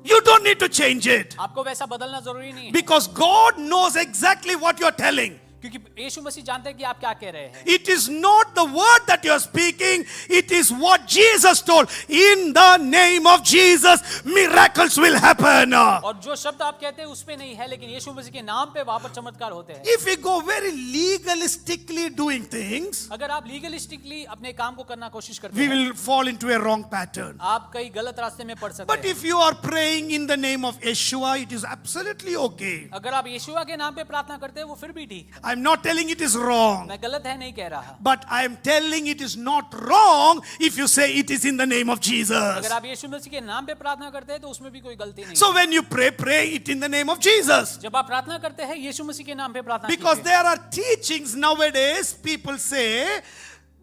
You don't need to change it आपको वैसा बदलना जरूरी नहीं है। because God knows exactly what you are telling. क्योंकि यीशु मसीह जानते हैं कि आप क्या कह रहे हैं। It is not the word that you are speaking, it is what Jesus told. In the name of Jesus, miracles will happen. और जो शब्द आप कहते हैं उस पे नहीं है, लेकिन यीशु मसीह के नाम पे वहां पर चमत्कार होते हैं। If we go very legalistically doing things, अगर आप लीगलिस्टिकली अपने काम को करना कोशिश करते we हैं, will fall into a wrong pattern. आप कई गलत रास्ते में पड़ सकते But हैं। if you are praying in the name of Yeshua, it is absolutely okay. अगर आप यीशुआ के नाम पे प्रार्थना करते हैं वो फिर भी ठीक है। I'm not telling it is wrong, मैं गलत है नहीं कह रहा, but I am telling it is not wrong if you say it is in the name of Jesus. अगर आप यीशु मसीह के नाम पे प्रार्थना करते हैं तो उसमें भी कोई गलती नहीं So है। when you pray, pray it in the name of Jesus. जब आप प्रार्थना करते हैं यीशु मसीह के नाम पे प्रार्थना Because कीजिए। there are teachings nowadays, people say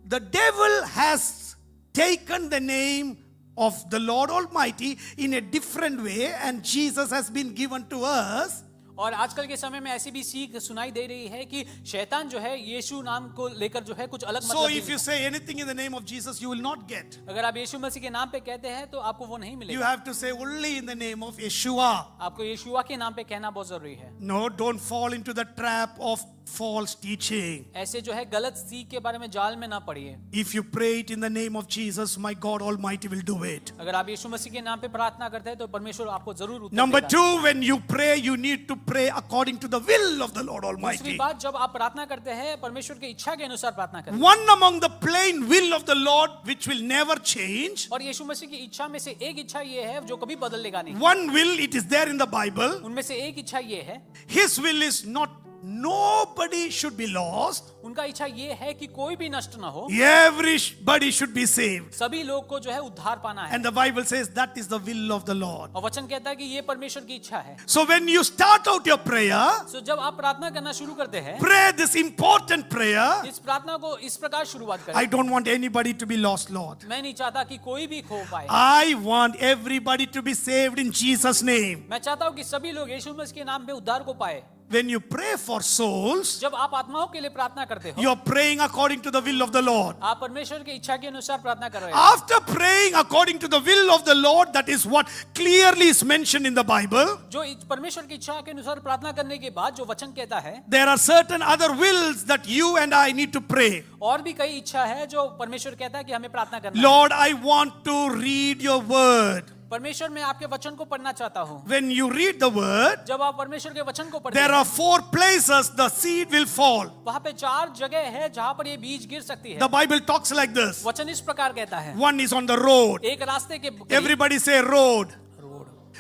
the devil has taken the name of the Lord Almighty in a different way, and Jesus has been given to us. और आजकल के समय में ऐसी भी सीख सुनाई दे रही है कि शैतान जो है यीशु नाम को लेकर जो है कुछ अलग So मतलब if you देता say anything in the name of Jesus, you will not get. है। अगर आप यीशु मसीह के नाम पे कहते हैं तो आपको वो नहीं You मिलेगा। have to say only in the name of Yeshua. आपको यीशुआ के नाम पे कहना बहुत जरूरी है। No, don't fall into the trap of false teaching. ऐसे जो है गलत सीख के बारे में जाल में ना पड़िए। If you pray it in the name of Jesus, my God Almighty will do it. अगर आप यीशु मसीह के नाम पे प्रार्थना करते हैं तो परमेश्वर आपको जरूर उत्तर Number देगा। 2, when you pray, you need to pray according to the will of the Lord दूसरी Almighty. बात, जब आप प्रार्थना करते हैं परमेश्वर की इच्छा के अनुसार प्रार्थना करें। One among the plain will of the Lord, which will never change. और यीशु मसीह की इच्छा में से एक इच्छा ये है जो कभी बदलेगा नहीं। One will, it is there in the Bible. उनमें से एक इच्छा ये है, His will is not nobody should be lost. उनका इच्छा ये है कि कोई भी नष्ट ना हो, Everybody should be saved. सभी लोग को जो है उद्धार पाना है। And the Bible says that is the will of the Lord. और वचन कहता है कि ये परमेश्वर की इच्छा है। So when you start out your prayer, तो जब आप प्रार्थना करना शुरू करते हैं, pray this important prayer. इस प्रार्थना को इस प्रकार शुरुआत I करें। don't want anybody to be lost, Lord. मैं नहीं चाहता कि कोई भी खो पाए। I want everybody to be saved in Jesus' name. मैं चाहता हूँ कि सभी लोग यीशु मसीह के नाम पे उद्धार को पाए। When you pray for souls, जब आप आत्माओं के लिए प्रार्थना करते हो, you are praying according to the will of the Lord. आप परमेश्वर की इच्छा के अनुसार प्रार्थना कर रहे हो। After praying according to the will of the Lord, that is what clearly is mentioned in the Bible, जो परमेश्वर की इच्छा के अनुसार प्रार्थना करने के बाद जो वचन कहता है, there are certain other wills that you and I need to pray. और भी कई इच्छा है जो परमेश्वर कहता है कि हमें प्रार्थना करना है। Lord, I want to read your word. परमेश्वर मैं आपके वचन को पढ़ना चाहता हूँ। When you read the word, जब आप परमेश्वर के वचन को पढ़ते there हैं, are 4 places the seed will fall. वहाँ पे 4 जगह है जहाँ पर ये बीज गिर सकती है। The Bible talks like this. वचन इस प्रकार कहता है, One is on the road. एक रास्ते के Everybody say road.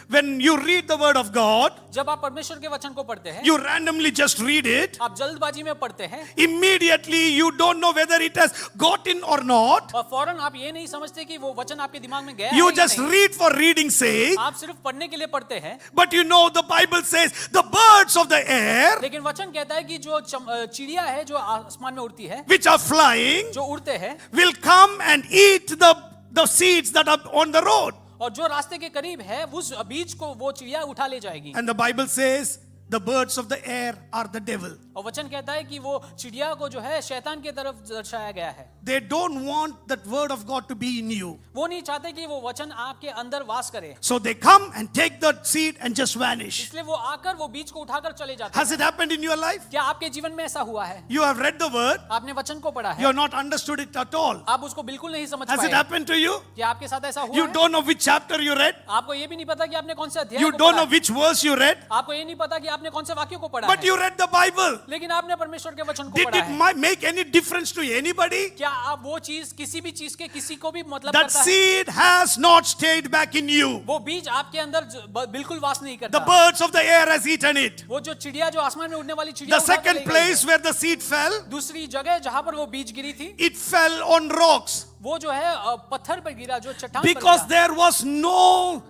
when you read the word of God, जब आप परमेश्वर के वचन को पढ़ते हैं, you randomly just read it. आप जल्दबाजी में पढ़ते हैं Immediately you don't know whether it has got in or not. और फौरन आप ये नहीं समझते कि वो वचन आपके दिमाग में गया है You या just नहीं। read for reading's sake. आप सिर्फ पढ़ने के लिए पढ़ते हैं, But you know the Bible says the birds of the air लेकिन वचन कहता है कि जो चिड़िया है जो आसमान में उड़ती है, which are flying जो उड़ते हैं will come and eat the seeds that are on the road. और जो रास्ते के करीब है उस बीज को वो चिड़िया उठा ले जाएगी। And the Bible says the birds of the air are the devil. और वचन कहता है कि वो चिड़िया को जो है शैतान की तरफ दर्शाया गया है। They don't want that word of God to be in you. वो नहीं चाहते कि वो वचन आपके अंदर वास करे, So they come and take the seed and just vanish. इसलिए वो आकर वो बीज को उठाकर चले जाते Has हैं। it happened in your life? क्या आपके जीवन में ऐसा हुआ है? You have read the word, आपने वचन को पढ़ा you है, have not understood it at all. आप उसको बिल्कुल नहीं समझ Has it पाए। happened to you? क्या आपके साथ ऐसा हुआ You है? don't know which chapter you read. आपको ये भी नहीं पता कि आपने कौन से अध्याय You को don't पढ़ा know है। which verse you read. आपको ये नहीं पता कि आपने कौन से वाक्य को पढ़ा But है, you read the Bible. लेकिन आपने परमेश्वर के वचन को Did पढ़ा it है। make any difference to anybody? क्या आप वो चीज किसी भी चीज के किसी को भी मतलब That करता है? seed has not stayed back in you. वो बीज आपके अंदर बिल्कुल वास नहीं The करता। birds of the air has eaten it. वो जो चिड़िया जो आसमान में उड़ने वाली चिड़िया The उठा के second ले गई place है। where the seed fell, दूसरी जगह जहां पर वो बीज गिरी थी, it fell on rocks वो जो है पत्थर पर गिरा, जो चट्टान पर because गिरा। there was no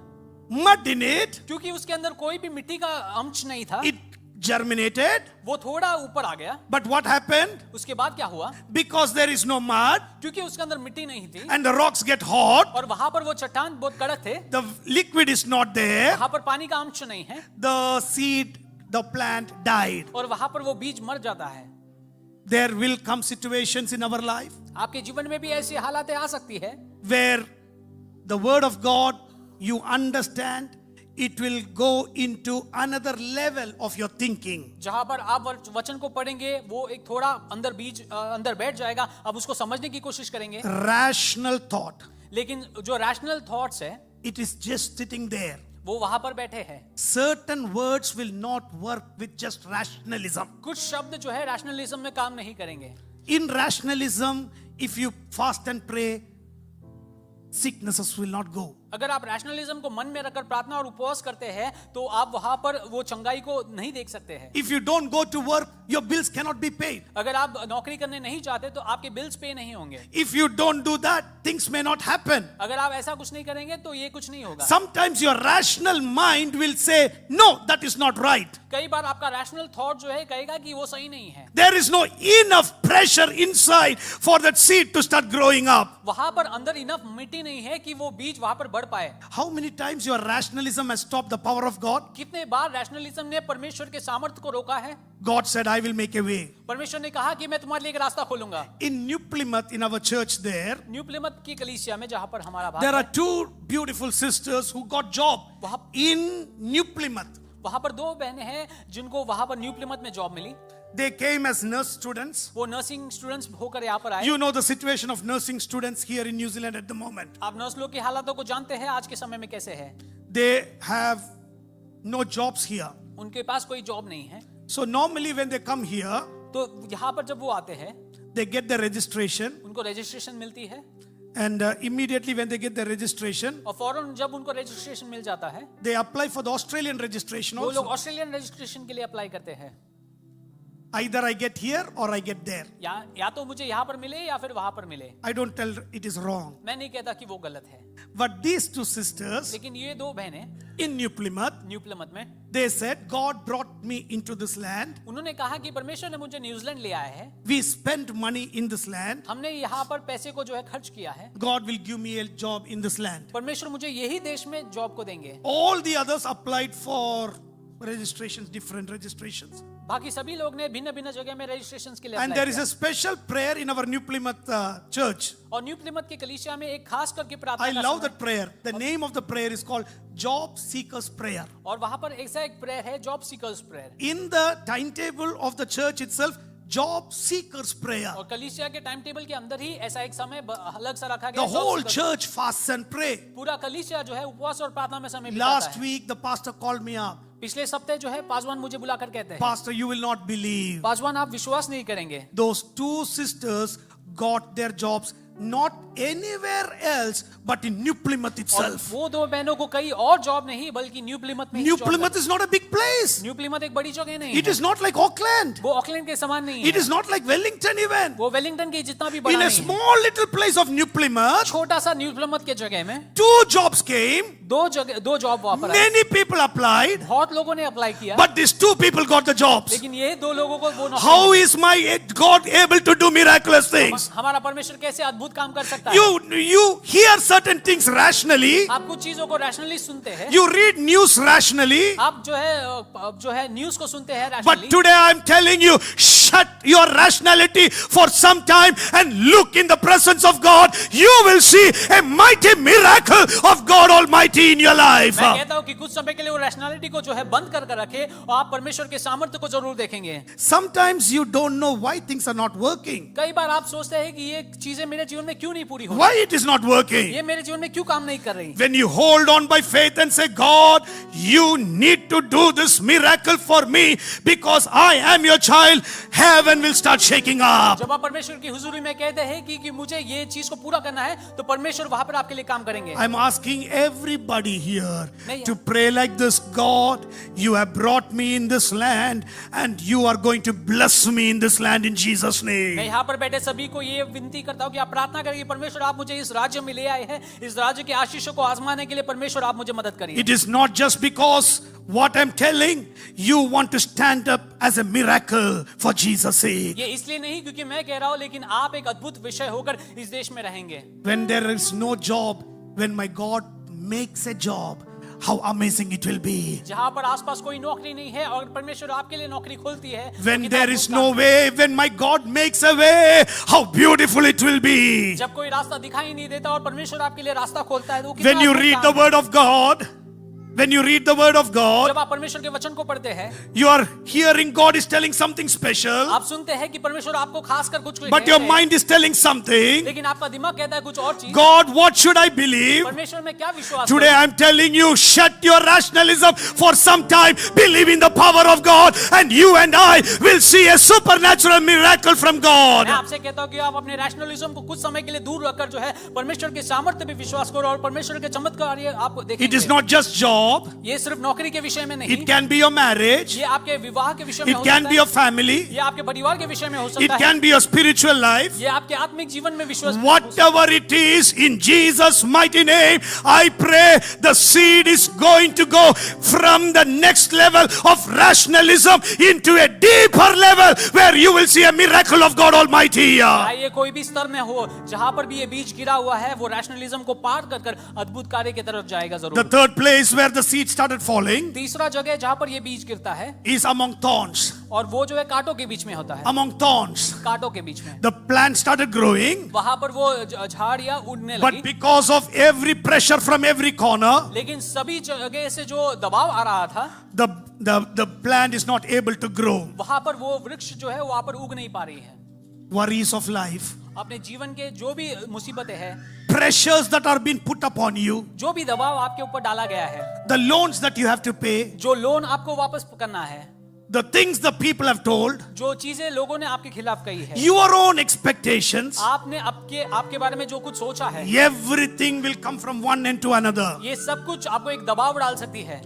mud in it. क्योंकि उसके अंदर कोई भी मिट्टी का अंश नहीं था, It germinated. वो थोड़ा ऊपर आ गया। But what happened? उसके बाद क्या हुआ? Because there is no mud क्योंकि उसके अंदर मिट्टी नहीं थी and the rocks get hot, और वहां पर वो चट्टान बहुत कड़क थे, the liquid is not there, वहां पर पानी का अंश नहीं है the seed, the plant died. और वहां पर वो बीज मर जाता है। There will come situations in our life आपके जीवन में भी ऐसी हालातें आ सकती है where the word of God, you understand, it will go into another level of your thinking. जहां पर आप वचन को पढ़ेंगे वो एक थोड़ा अंदर बीज अंदर बैठ जाएगा, आप उसको समझने की कोशिश करेंगे, Rational thought, लेकिन जो रैशनल थॉट्स है it is just sitting there. वो वहां पर बैठे हैं। Certain words will not work with just rationalism. कुछ शब्द जो है रैशनलिज्म में काम नहीं करेंगे। In rationalism, if you fast and pray, sicknesses will not go. अगर आप रैशनलिज्म को मन में रखकर प्रार्थना और उपवास करते हैं तो आप वहां पर वो चंगाई को नहीं देख सकते हैं। If you don't go to work, your bills cannot be paid. अगर आप नौकरी करने नहीं चाहते तो आपके बिल्स पे नहीं होंगे। If you don't do that, things may not happen. अगर आप ऐसा कुछ नहीं करेंगे तो ये कुछ नहीं होगा। Sometimes your rational mind will say, no, that is not right. कई बार आपका रैशनल थॉट जो है कहेगा कि वो सही नहीं है। There is no enough pressure inside for that seed to start growing up. वहां पर अंदर इनफ मिट्टी नहीं है कि वो बीज वहां पर बढ़ पाए। How many times your rationalism has stopped the power of God? कितने बार रैशनलिज्म ने परमेश्वर के सामर्थ्य को रोका है? God said, I will make a way. परमेश्वर ने कहा कि मैं तुम्हारे लिए एक रास्ता खोलूंगा। In New Plymouth, in our church there, new Plymouth की कलीसिया में जहां पर हमारा भाग there है, are two beautiful sisters who got job in New Plymouth. वहां पर दो बहनें हैं जिनको वहां पर न्यू प्लिमथ में जॉब मिली। They came as nurse students. वो नर्सिंग स्टूडेंट्स होकर यहाँ पर आए। You know the situation of nursing students here in New Zealand at the moment. आप नर्स लोग की हालातों को जानते हैं आज के समय में कैसे है। They have no jobs here. उनके पास कोई जॉब नहीं है, So normally when they come here, तो यहाँ पर जब वो आते हैं they get their registration, उनको रजिस्ट्रेशन मिलती है and immediately when they get their registration, और फौरन जब उनको रजिस्ट्रेशन मिल जाता है they apply for the Australian registration वो लोग also. ऑस्ट्रेलियन रजिस्ट्रेशन के लिए अप्लाई करते हैं। Either I get here or I get there. या तो मुझे यहाँ पर मिले या फिर वहां पर मिले। I don't tell it is wrong. मैं नहीं कहता कि वो गलत है, But these two sisters लेकिन ये दो बहनें in New Plymouth, new Plymouth में they said, God brought me into this land. उन्होंने कहा कि परमेश्वर ने मुझे न्यूजीलैंड ले आया है, We spent money in this land. हमने यहाँ पर पैसे को जो है खर्च किया है, God will give me a job in this land. परमेश्वर मुझे यही देश में जॉब को देंगे। All the others applied for registrations, different registrations. बाकी सभी लोग ने भिन्न भिन्न जगह में रजिस्ट्रेशन के लिए And apply there is किया। a special prayer in our New Plymouth church. और न्यू प्लिमथ के कलीसिया में एक खास करके प्रार्थना I का love समय- that prayer. The name of the prayer is called Job Seekers Prayer. और वहां पर ऐसा एक प्रेयर है, job seekers prayer. In the timetable of the church itself, Job Seekers Prayer. और कलीसिया के टाइम टेबल के अंदर ही ऐसा एक समय अलग सा रखा The गया। whole job seekers- church fasts and pray. पूरा कलीसिया जो है उपवास और प्रार्थना में समय बिताता Last है। week, the pastor called me up. पिछले सप्ताह जो है पासवान मुझे बुलाकर कहते हैं, Pastor, you will not believe. Paswan आप विश्वास नहीं करेंगे, Those two sisters got their jobs not anywhere else but in New Plymouth और itself. वो दो बहनों को कहीं और जॉब नहीं बल्कि न्यू प्लिमथ में ही New job Plymouth is not a big place. New Plymouth एक बड़ी जगह नहीं It है is not like Auckland. वो ऑकलैंड के समान नहीं It है is not like Wellington even. वो वेलिंगटन के जितना भी In बड़ा a नहीं है small little place of New Plymouth, छोटा सा न्यू प्लिमथ के जगह में 2 jobs came. दो जॉब वहां पर आए Many people applied, बहुत लोगों ने अप्लाई किया but these 2 people got the jobs. लेकिन ये दो लोगों को वो नौकरी How is my God able to do miraculous things? हमारा परमेश्वर कैसे अद्भुत काम कर सकता है You hear certain things rationally. आप कुछ चीजों को रैशनली सुनते हैं You read news rationally. आप जो है न्यूज को सुनते हैं But rationally today I'm telling you, shut your rationality for some time and look in the presence of God. You will see a mighty miracle of God Almighty in your life. मैं कहता हूं कि कुछ समय के लिए वो rationality को जो है बंद कर रखे और आप परमेश्वर के सामर्थ्य को जरूर देखेंगे Sometimes you don't know why things are not working. कई बार आप सोचते हैं कि ये चीजें मेरे जीवन में क्यों नहीं पूरी हो Why it is not working? ये मेरे जीवन में क्यों काम नहीं कर रही When you hold on by faith and say, God, you need to do this miracle for me because I am your child, heaven will start shaking up. जब आप परमेश्वर की हुजूरी में कहते हैं कि मुझे ये चीज को पूरा करना है तो परमेश्वर वहां पर आपके लिए काम करेंगे I'm asking everybody here नहीं, to pray like this. God, you have brought me in this land and you are going to bless me in this land in Jesus' मैं name. यहाँ पर बैठे सभी को ये विनती करता हूँ कि आप प्रार्थना करें कि परमेश्वर आप मुझे इस राज्य में ले आए हैं इस राज्य के आशीषों को आजमाने के लिए परमेश्वर आप मुझे मदद करिए It is not just because what I'm telling, you want to stand up as a miracle for Jesus' sake. ये इसलिए नहीं क्योंकि मैं कह रहा हूँ लेकिन आप एक अद्भुत विषय होकर इस देश में रहेंगे When there is no job, when my God makes a job, how amazing it will be. जहाँ पर आसपास कोई नौकरी नहीं है और परमेश्वर आपके लिए नौकरी खोलती है तो When कितना there is अद्भुत no काम। way, when my God makes a way, how beautiful it will be. जब कोई रास्ता दिखाई नहीं देता और परमेश्वर आपके लिए रास्ता खोलता है तो वो कितना When you अद्भुत read काम the है। word of God, when you read the word of God, जब आप परमेश्वर के वचन को पढ़ते हैं you are hearing God is telling something special, आप सुनते हैं कि परमेश्वर आपको खास कर कुछ but your mind is telling something. लेकिन आपका दिमाग कहता है कुछ और चीज God, what should I believe? परमेश्वर में क्या विश्वास Today करूं? I'm telling you, shut your rationalism for some time. Believe in the power of God, and you and I will see a supernatural miracle from God. मैं आपसे कहता हूं कि आप अपने रैशनलिज्म को कुछ समय के लिए दूर रखकर जो है परमेश्वर के सामर्थ्य पे विश्वास करो और परमेश्वर के चमत्कार ये आपको It देखेंगे is not just job. ये सिर्फ नौकरी के विषय में नहीं It can be your marriage. ये आपके विवाह के विषय में It हो can सकता be है your family. ये आपके परिवार के विषय में हो It सकता है can be your spiritual life. ये आपके आत्मिक जीवन में विश्वास Whatever it is, in Jesus' mighty name, I pray the seed is going to go from the next level of rationalism into a deeper level where you will see a miracle of God Almighty. चाहे ये कोई भी स्तर में हो जहां पर भी ये बीज गिरा हुआ है वो रैशनलिज्म को पार कर अद्भुत कार्य की तरफ जाएगा The जरूर third place where the seed started falling तीसरा जगह जहां पर ये बीज गिरता है is among thorns. और वो जो है कांटों के बीच में होता है Among thorns. कांटों के बीच में The plant started growing, वहां पर वो झाड़ियां उड़ने but लगी because of every pressure from every corner, लेकिन सभी जगह से जो दबाव आ रहा था the plant is not able to grow. वहां पर वो वृक्ष जो है वहां पर उग नहीं पा रही है Worries of life, अपने जीवन के जो भी मुसीबतें हैं pressures that are being put upon you, जो भी दबाव आपके ऊपर डाला गया है the loans that you have to pay, जो लोन आपको वापस करना है the things the people have told, जो चीजें लोगों ने आपके खिलाफ कही है your own expectations, आपने आपके बारे में जो कुछ सोचा है everything will come from one end to another. ये सब कुछ आपको एक दबाव डाल सकती है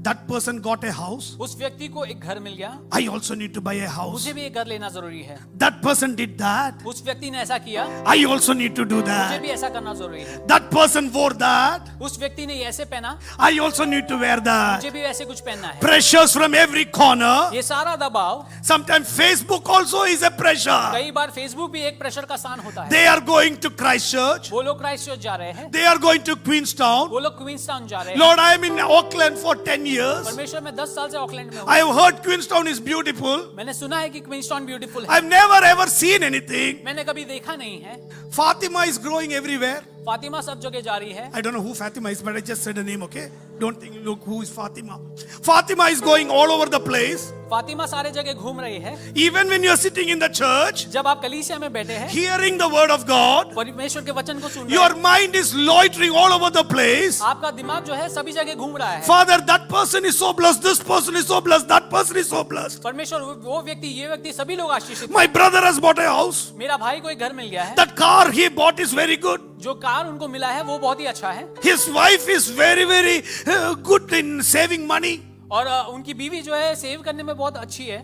That person got a house. उस व्यक्ति को एक घर मिल गया I also need to buy a house. मुझे भी एक घर लेना जरूरी है That person did that. उस व्यक्ति ने ऐसा किया I also need to do मुझे that. भी ऐसा करना जरूरी है That person wore that. उस व्यक्ति ने ऐसे पहना I also need to wear that. मुझे भी ऐसे कुछ पहनना है Pressures from every corner. ये सारा दबाव Sometimes Facebook also is a pressure. कई बार फेसबुक भी एक प्रेशर का स्थान होता है They are going to Christchurch. वो लोग क्राइस्ट चर्च जा रहे हैं They are going to Queenstown. वो लोग क्वींसटाउन जा रहे हैं Lord, I am in Auckland for 10 years. परमेश्वर मैं 10 साल से ऑकलैंड में हूँ I have heard Queenstown is beautiful. मैंने सुना है कि क्वींसटाउन ब्यूटीफुल है I've never ever seen anything. मैंने कभी देखा नहीं है Fatima is growing everywhere. Fatima सब जगह जा रही है। I don't know who Fatima is, but I just said a name, okay? Don't think, look, who is Fatima? Fatima is going all over the place. Fatima सारे जगह घूम रही है। Even when you are sitting in the church, जब आप कलीसिया में बैठे हैं, hearing the word of God, परमेश्वर के वचन को सुन रहे your हैं, mind is loitering all over the place. आपका दिमाग जो है सभी जगह घूम रहा है। Father, that person is so blessed, this person is so blessed, that person is so blessed. परमेश्वर वो व्यक्ति ये व्यक्ति सभी लोग आशीषित। My brother has bought a house. मेरा भाई को एक घर मिल गया है। That car he bought is very good. जो कार उनको मिला है वो बहुत ही अच्छा है। His wife is very, very good in saving money. और उनकी बीवी जो है सेव करने में बहुत अच्छी है।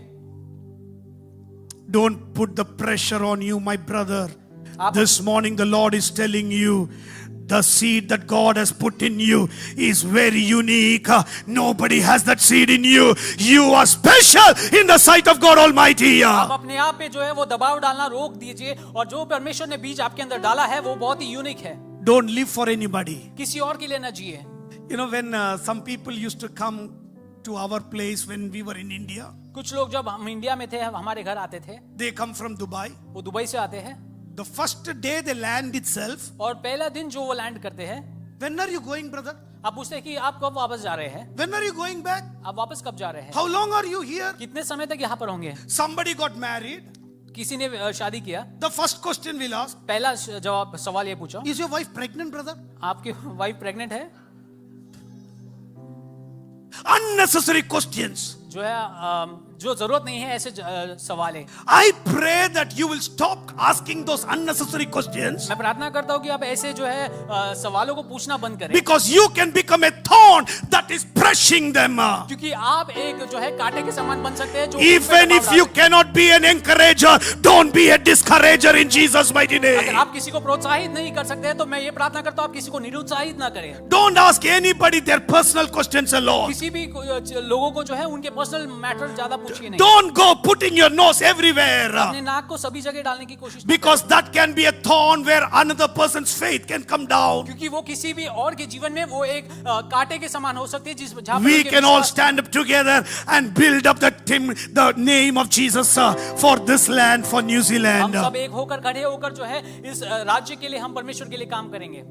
Don't put the pressure on you, my brother. आप- This morning the Lord is telling you, the seed that God has put in you is very unique. Nobody has that seed in you. You are special in the sight of God Almighty. आप अपने आप पे जो है वो दबाव डालना रोक दीजिए और जो परमेश्वर ने बीज आपके अंदर डाला है वो बहुत ही यूनिक है। Don't live for anybody. किसी और के लिए न जिए। You know, when some people used to come to our place when we were in India, कुछ लोग जब हम इंडिया में थे हमारे घर आते थे, they come from Dubai. वो दुबई से आते हैं The first day they land itself, और पहला दिन जो वो लैंड करते हैं, when are you going, brother? आप पूछते हैं कि आप कब वापस जा रहे हैं, When are you going back? आप वापस कब जा रहे हैं, How long are you here? कितने समय तक यहाँ पर होंगे। Somebody got married. किसी ने शादी किया, The first question we'll ask, पहला जवाब सवाल ये पूछो, is your wife pregnant, brother? आपकी वाइफ प्रेग्नेंट है। Unnecessary questions. जो है जो जरूरत नहीं है ऐसे सवाल है। I pray that you will stop asking those unnecessary questions, मैं प्रार्थना करता हूँ कि आप ऐसे जो है सवालों को पूछना बंद करें, because you can become a thorn that is crushing them. क्योंकि आप एक जो है कांटे के समान बन सकते हैं जो Even if you cannot be an encourager, don't be a discourager in Jesus' mighty अगर name. आप किसी को प्रोत्साहित नहीं कर सकते तो मैं ये प्रार्थना करता हूँ आप किसी को निरुत्साहित ना करें। Don't ask anybody their personal questions alone. किसी भी लोगों को जो है उनके पर्सनल मैटर ज्यादा पूछिए नहीं। Don't go putting your nose everywhere, अपने नाक को सभी जगह डालने की कोशिश, because that can be a thorn where another person's faith can come down. क्योंकि वो किसी भी और के जीवन में वो एक कांटे के समान हो सकती है जिस जहाँ पर We उनके can all विश्वास- stand up together and build up the name of Jesus for this land, for New हम Zealand. सब एक होकर खड़े होकर जो है इस राज्य के लिए हम परमेश्वर के लिए काम करेंगे।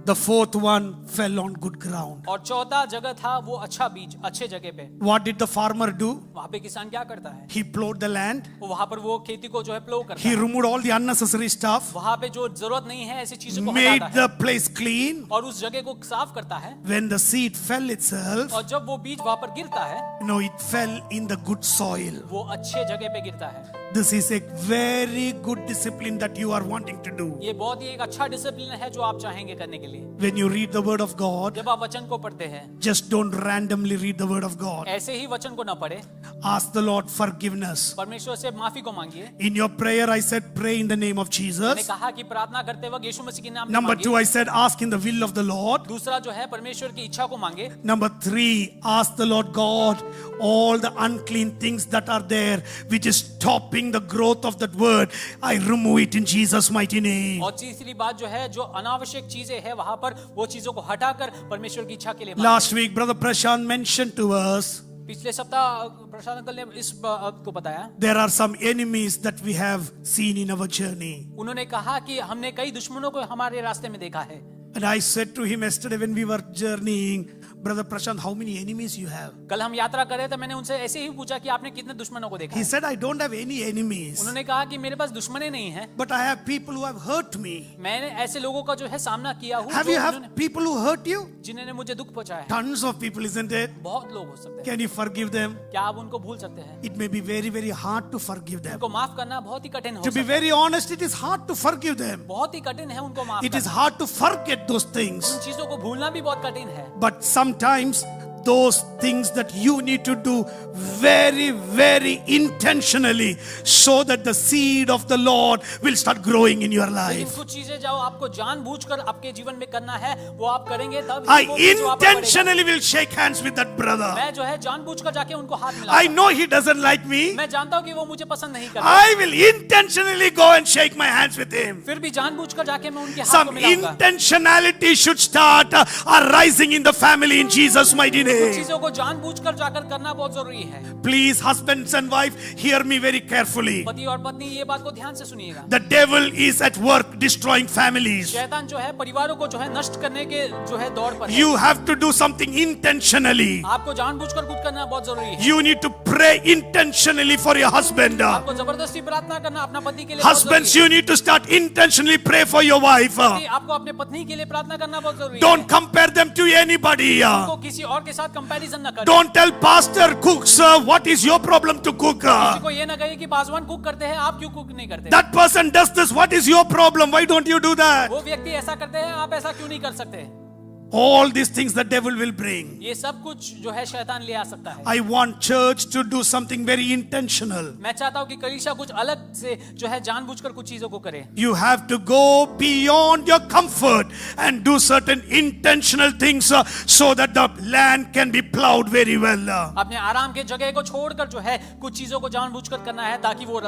The fourth one fell on good ground. और चौथा जगह था वो अच्छा बीज अच्छे जगह पे। What did the farmer do? वहाँ पे किसान क्या करता है, He plowed the land. वो वहाँ पर वो खेती को जो है प्लो करता He है, removed all the unnecessary stuff, वहाँ पे जो जरूरत नहीं है ऐसी चीजों को made हटाता है the place clean. और उस जगह को साफ करता है। When the seed fell itself, और जब वो बीज वहाँ पर गिरता है it fell in the good soil. वो अच्छे जगह पे गिरता है। This is a very good discipline that you are wanting to do. ये बहुत ही एक अच्छा डिसिप्लिन है जो आप चाहेंगे करने के लिए। When you read the word of God, जब आप वचन को पढ़ते हैं just don't randomly read the word of God. ऐसे ही वचन को ना पढ़े, Ask the Lord forgiveness. परमेश्वर से माफी को मांगिए। In your prayer, I said, pray in the name of मैंने Jesus. कहा कि प्रार्थना करते वक्त यीशु मसीह के नाम में Number two, मांगिए। I said, ask in the will of the Lord. दूसरा जो है परमेश्वर की इच्छा को मांगे। Number three, ask the Lord God, all the unclean things that are there, which is stopping the growth of that word, I remove it in Jesus' mighty name. और तीसरी बात जो है जो अनावश्यक चीजें हैं वहां पर वो चीजों को हटाकर परमेश्वर की इच्छा के लिए मांगे। Last week, Brother Prashant mentioned to us, पिछले सप्ताह प्रशांत अंकल ने इस बात को बताया। there are some enemies that we have seen in our journey. उन्होंने कहा कि हमने कई दुश्मनों को हमारे रास्ते में देखा है। And I said to him yesterday when we were journeying, Brother Prashant, how many enemies you have? कल हम यात्रा कर रहे थे, मैंने उनसे ऐसे ही पूछा कि आपने कितने दुश्मनों को देखा He है? said, I don't have any enemies, उन्होंने कहा कि मेरे पास दुश्मने नहीं हैं, but I have people who have hurt me. मैंने ऐसे लोगों का जो है सामना किया हूँ Have you have people who hurt you? जिन्होंने मुझे दुख पहुंचाया है। Tons of people, isn't it? बहुत लोग हो सकते हैं। Can you forgive them? क्या आप उनको भूल सकते हैं? It may be very, very hard to forgive them. उनको माफ करना बहुत ही कठिन हो To be सकता है। very honest, it is hard to forgive them. बहुत ही कठिन है उनको माफ It is करना। hard to forget those things. उन चीजों को भूलना भी बहुत कठिन है। But sometimes those things that you need to do very, very intentionally so that the seed of the Lord will start growing in your लेकिन life. कुछ चीजें जो आपको जानबूझकर आपके जीवन में करना है वो आप करेंगे तब I वो चीज़ वहाँ पर बढ़ेगा। intentionally will shake hands with that brother. मैं जो है जानबूझकर जाके उनको हाथ I मिलाऊंगा। know he doesn't like me. मैं जानता हूँ कि वो मुझे पसंद नहीं करता, I will intentionally go and shake my hands with him. फिर भी जानबूझकर जाके मैं उनके हाथ Some को मिलाऊंगा। intentionality should start arising in the family in Jesus' mighty name. name. चीजों को जानबूझकर जाकर करना बहुत जरूरी है। Please, husbands and wife, hear me very carefully. पति और पत्नी ये बात को ध्यान से सुनिएगा। The devil is at work destroying families. शैतान जो है परिवारों को जो है नष्ट करने के जो है दौर पर है। You have to do something intentionally. आपको जानबूझकर कुछ करना बहुत जरूरी है। You need to pray intentionally for your husband. आपको जबरदस्ती प्रार्थना करना अपना पति के लिए बहुत Husbands, जरूरी you need to start intentionally pray for your wife. है। आपको अपने पत्नी के लिए प्रार्थना करना बहुत जरूरी है। Don't compare them to anybody. उनको किसी और के साथ कंपैरिजन न करें। Don't tell pastor cooks what is your problem to cook. किसी को ये ना कहे कि बाजवान कुक करते हैं, आप क्यों कुक नहीं करते? That person does this, what is your problem? Why don't you do that? वो व्यक्ति ऐसा करते हैं, आप ऐसा क्यों नहीं कर सकते? All these things the devil will bring. ये सब कुछ जो है शैतान ले आ सकता है। I want church to do something very intentional. मैं चाहता हूँ कि कलीसिया कुछ अलग से जो है जानबूझकर कुछ चीजों को करे। You have to go beyond your comfort and do certain intentional things so that the land can be plowed very well. अपने आराम के जगह को छोड़कर जो है कुछ चीजों को जानबूझकर करना है ताकि वो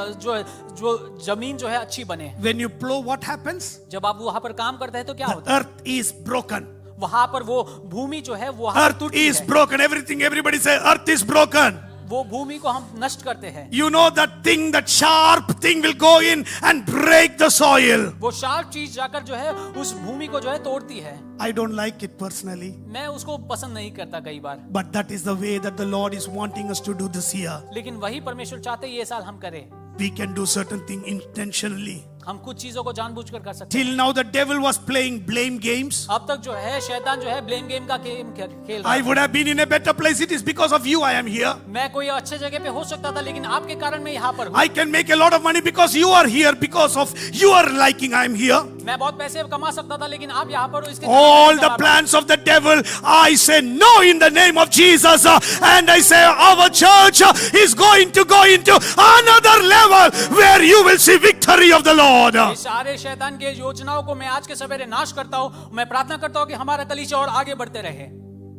जो जमीन जो है अच्छी बने। When you plow, what happens? जब आप वहां पर काम करते हैं तो क्या The होता है? earth is broken. वहां पर वो भूमि जो है वो Earth is broken. Everything, everybody say, earth is broken. वो भूमि को हम नष्ट करते हैं। You know that thing, that sharp thing will go in and break the soil. वो शार्प चीज जाकर जो है उस भूमि को जो है तोड़ती है। I don't like it personally. मैं उसको पसंद नहीं करता कई बार, But that is the way that the Lord is wanting us to do this year. लेकिन वही परमेश्वर चाहते हैं ये साल हम करें। We can do certain thing intentionally. हम कुछ चीजों को जानबूझकर कर सकते हैं। Till now the devil was playing blame games. अब तक जो है शैतान जो है ब्लेम गेम का खेल रहा I है। would have been in a better place. It is because of you I am here. मैं कोई अच्छे जगह पे हो सकता था लेकिन आपके कारण मैं यहाँ पर हूँ। I can make a lot of money because you are here. Because of your liking I am here. मैं बहुत पैसे कमा सकता था लेकिन आप यहाँ पर हो इसके All the plans of the devil, I say no in the name of Jesus. And I say our church is going to go into another level where you will see victory of the Lord. सारे शैतान के योजनाओं को मैं आज के सवेरे नाश करता हूँ। मैं प्रार्थना करता हूँ कि हमारा कलीसिया और आगे बढ़ते रहे।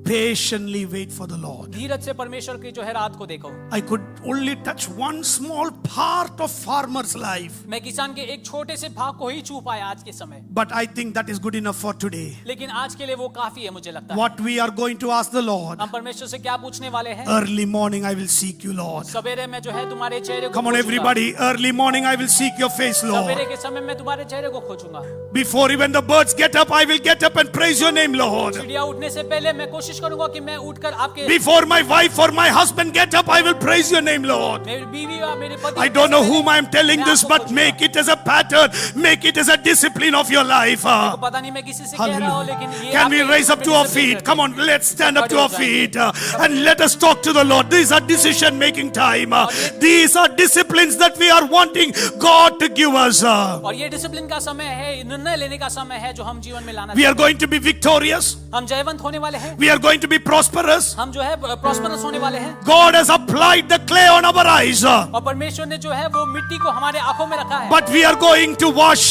Patiently wait for the Lord. धीरज से परमेश्वर की जो है रात को देखो। I could only touch one small part of farmer's life. मैं किसान के एक छोटे से भाग को ही छू पाया आज के समय, But I think that is good enough for today. लेकिन आज के लिए वो काफी है मुझे लगता है। What we are going to ask the Lord. हम परमेश्वर से क्या पूछने वाले हैं? Early morning I will seek you, Lord. सवेरे में जो है तुम्हारे चेहरे को Come on खोजूंगा। everybody. Early morning I will seek your face, सवेरे Lord. के समय में तुम्हारे चेहरे को खोजूंगा। Before even the birds get up, I will get up and praise your name, Lord. चिड़िया उठने से पहले मैं कोशिश करूंगा कि मैं उठकर आपके Before my wife or my husband get up, I will praise your name, Lord. मेरी बीवी और मेरे पति I don't know whom I am telling this, but make it as a pattern. Make it as a discipline of your life. पता नहीं मैं किसी से कह रहा हूँ लेकिन ये Can we आपके raise up to our feet? Come on, let's stand up to our feet and let us talk to the Lord. These are decision making time. These are disciplines that we are wanting God to give us. और ये discipline का समय है, निर्णय लेने का समय है जो हम जीवन में लाना We are going to be victorious. हम जयवंत होने वाले हैं, We are going to be prosperous. हम जो है प्रॉस्परस होने वाले हैं। God has applied the clay on our eyes. और परमेश्वर ने जो है वो मिट्टी को हमारे आंखों में रखा है, But we are going to wash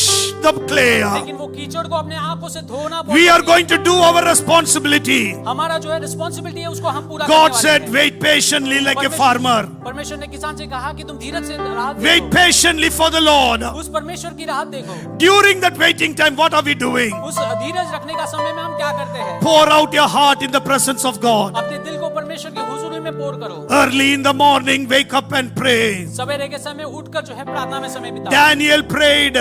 the clay. लेकिन वो कीचड़ को अपने आंखों से धोना बहुत We are जरूरी going to do our responsibility. है। हमारा जो है रिस्पॉन्सिबिलिटी है उसको हम पूरा God करने वाले said, हैं। wait patiently like a farmer. परमेश्वर ने किसान से कहा कि तुम धीरज से राहत Wait देखो। patiently for the Lord. उस परमेश्वर की राहत देखो। During that waiting time, what are we doing? उस धीरज रखने का समय में हम क्या करते हैं? Pour out your heart in the presence of God. अपने दिल को परमेश्वर की हुजूरी में पोर करो। Early in the morning, wake up and pray. सवेरे के समय उठकर जो है प्रार्थना में समय बिताओ। Daniel prayed.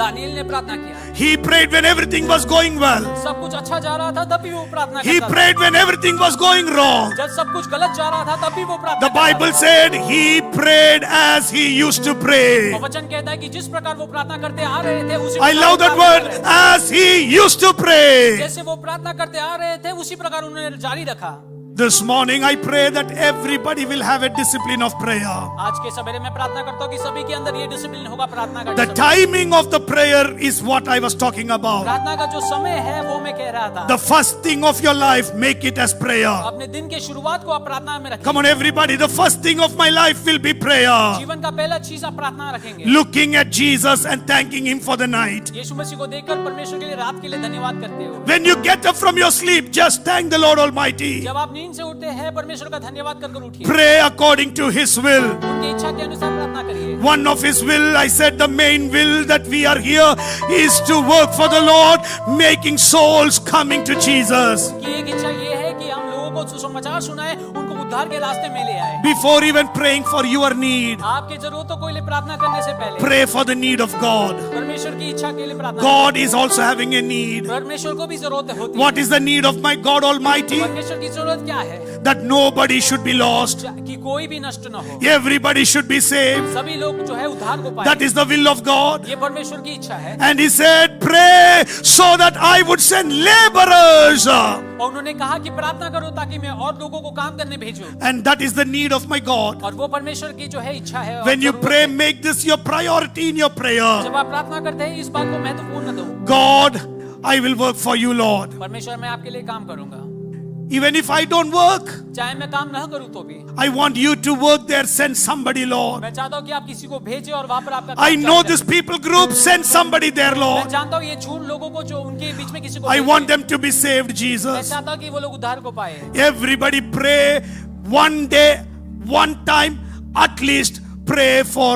दानियेल ने प्रार्थना किया। He prayed when everything was going well. सब कुछ अच्छा जा रहा था तब भी वो प्रार्थना He करता था। prayed when everything was going wrong. जब सब कुछ गलत जा रहा था तब भी वो प्रार्थना The Bible करता था। said he prayed as he used to pray. और वचन कहता है कि जिस प्रकार वो प्रार्थना करते आ रहे थे उसी I प्रकार love वो that प्रार्थना word, कर रहे थे। as he used to pray. जैसे वो प्रार्थना करते आ रहे थे उसी प्रकार उन्होंने जारी रखा। This morning I pray that everybody will have a discipline of prayer. आज के सवेरे में प्रार्थना करता हूँ कि सभी के अंदर ये डिसिप्लिन होगा प्रार्थना का। The discipline. timing of the prayer is what I was talking about. प्रार्थना का जो समय है वो मैं कह रहा था। The first thing of your life, make it as prayer. अपने दिन के शुरुआत को आप प्रार्थना में रखें। Come on everybody, the first thing of my life will be prayer. जीवन का पहला चीज आप प्रार्थना रखेंगे। Looking at Jesus and thanking him for the night. यीशु मसीह को देखकर परमेश्वर के लिए रात के लिए धन्यवाद करते हो। When you get up from your sleep, just thank the Lord Almighty. जब आप नींद से उठते हैं परमेश्वर का धन्यवाद कर उठिए। Pray according to his will. उनकी इच्छा के अनुसार प्रार्थना करिए। One of his will, I said the main will that we are here is to work for the Lord, making souls coming to Jesus. कि एक इच्छा ये है कि हम लोगों को को सुसमाचार सुनाए, उनको उद्धार के रास्ते में ले आए। Before even praying for your need, आपके जरूरतों को लिए प्रार्थना करने से पहले pray for the need of God. परमेश्वर की इच्छा के लिए प्रार्थना God is also having a need. करें। परमेश्वर को भी जरूरत होती है। What is the need of my God Almighty? परमेश्वर की जरूरत क्या है? That nobody should be lost. कि कोई भी नष्ट न हो, Everybody should be saved. सभी लोग जो है उद्धार को पाए। That is the will of God. ये परमेश्वर की इच्छा है। And he said, pray so that I would send laborers. और उन्होंने कहा कि प्रार्थना करो ताकि मैं और लोगों को काम करने भेजूं। And that is the need of my God. और वो परमेश्वर की जो है इच्छा है। और When you जरूरत pray, है। make this your priority in your prayer. जब आप प्रार्थना करते हैं, इस बात को महत्वपूर्ण दो। God, I will work for you, Lord. परमेश्वर, मैं आपके लिए काम करूंगा, Even if I don't work, चाहे मैं काम न करूं तो भी। I want you to work there. Send somebody, Lord. मैं चाहता हूं कि आप किसी को भेजें और वहां पर आपका I काम know जारी this रखें। people group. Send somebody there, मैं Lord. जानता हूं ये झूठ लोगों को जो उनके बीच में किसी को I भेजें। want them to be saved, मैं Jesus. चाहता हूं कि वो लोग उद्धार को पाए। Everybody pray one day, one time, at least pray for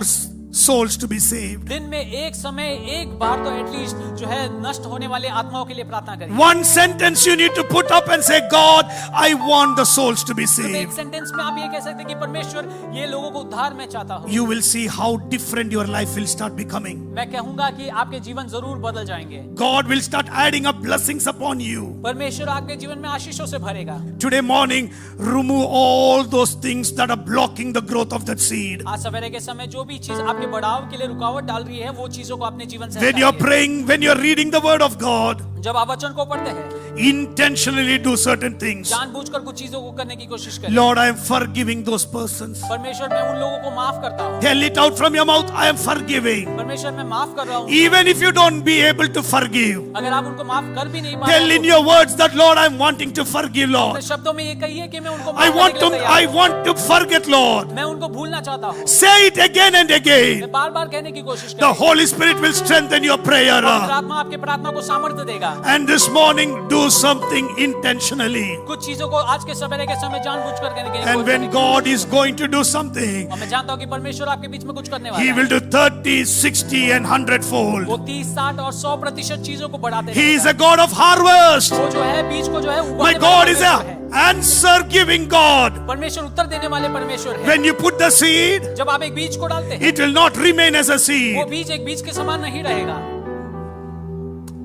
souls to be saved. दिन में एक समय एक बार तो एटलीस्ट जो है नष्ट होने वाले आत्माओं के लिए प्रार्थना करिए। One sentence you need to put up and say, God, I want the souls to be सिर्फ एक saved. सेंटेंस में आप ये कह सकते हैं कि परमेश्वर, ये लोगों को उद्धार मैं चाहता हूँ। You will see how different your life will start becoming. मैं कहूंगा कि आपके जीवन जरूर बदल जाएंगे। God will start adding up blessings upon you. परमेश्वर आपके जीवन में आशीषों से भरेगा। Today morning, remove all those things that are blocking the growth of that seed. आज सवेरे के समय जो भी चीज आपके बढ़ाव के लिए रुकावट डाल रही है, वो चीजों को अपने जीवन से When you're हटाइए। praying, when you're reading the word of God, जब आप वचन को पढ़ते हैं, intentionally do certain things. जानबूझकर कुछ चीजों को करने की कोशिश करें। Lord, I am forgiving those persons. परमेश्वर, मैं उन लोगों को माफ करता हूँ। Tell it out from your mouth, I am forgiving. परमेश्वर, मैं माफ कर रहा हूँ। Even if you don't be able to forgive, अगर आप उनको माफ कर भी नहीं पा tell रहे in your words that, Lord, I am wanting to forgive, तो Lord. शब्दों में ये कहिए कि मैं उनको I माफ want करने के to, लिए I तैयार हूँ। want to forget, Lord. मैं उनको भूलना चाहता हूँ। Say it again and again. मैं बार बार कहने की कोशिश The करूँ। Holy Spirit will strengthen your prayer. पवित्र आत्मा आपके प्रार्थना को सामर्थ्य देगा। And this morning, do something intentionally. कुछ चीजों को आज के सवेरे के समय जानबूझकर करने की And कोशिश when करें। God is going to do something, और मैं जानता हूँ कि परमेश्वर आपके बीच में कुछ करने He वाला will है। do 30, 60, and 100 fold. वो 30, 60 और 100% चीजों को बढ़ाते He is रहेगा। a God of harvest. वो जो है बीज को जो है My उगाने God वाला is परमेश्वर है। a answer giving God. परमेश्वर उत्तर देने वाले परमेश्वर है। When you put the seed, जब आप एक बीज को डालते हैं, it will not remain as a वो seed. बीज एक बीज के समान नहीं रहेगा।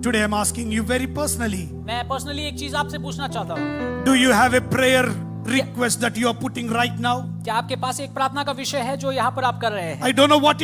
Today I'm asking you very personally, मैं पर्सनली एक चीज आपसे पूछना चाहता हूँ। do you have a prayer request that you are putting right now? क्या आपके पास एक प्रार्थना का विषय है जो यहाँ पर आप कर रहे हैं? I don't know what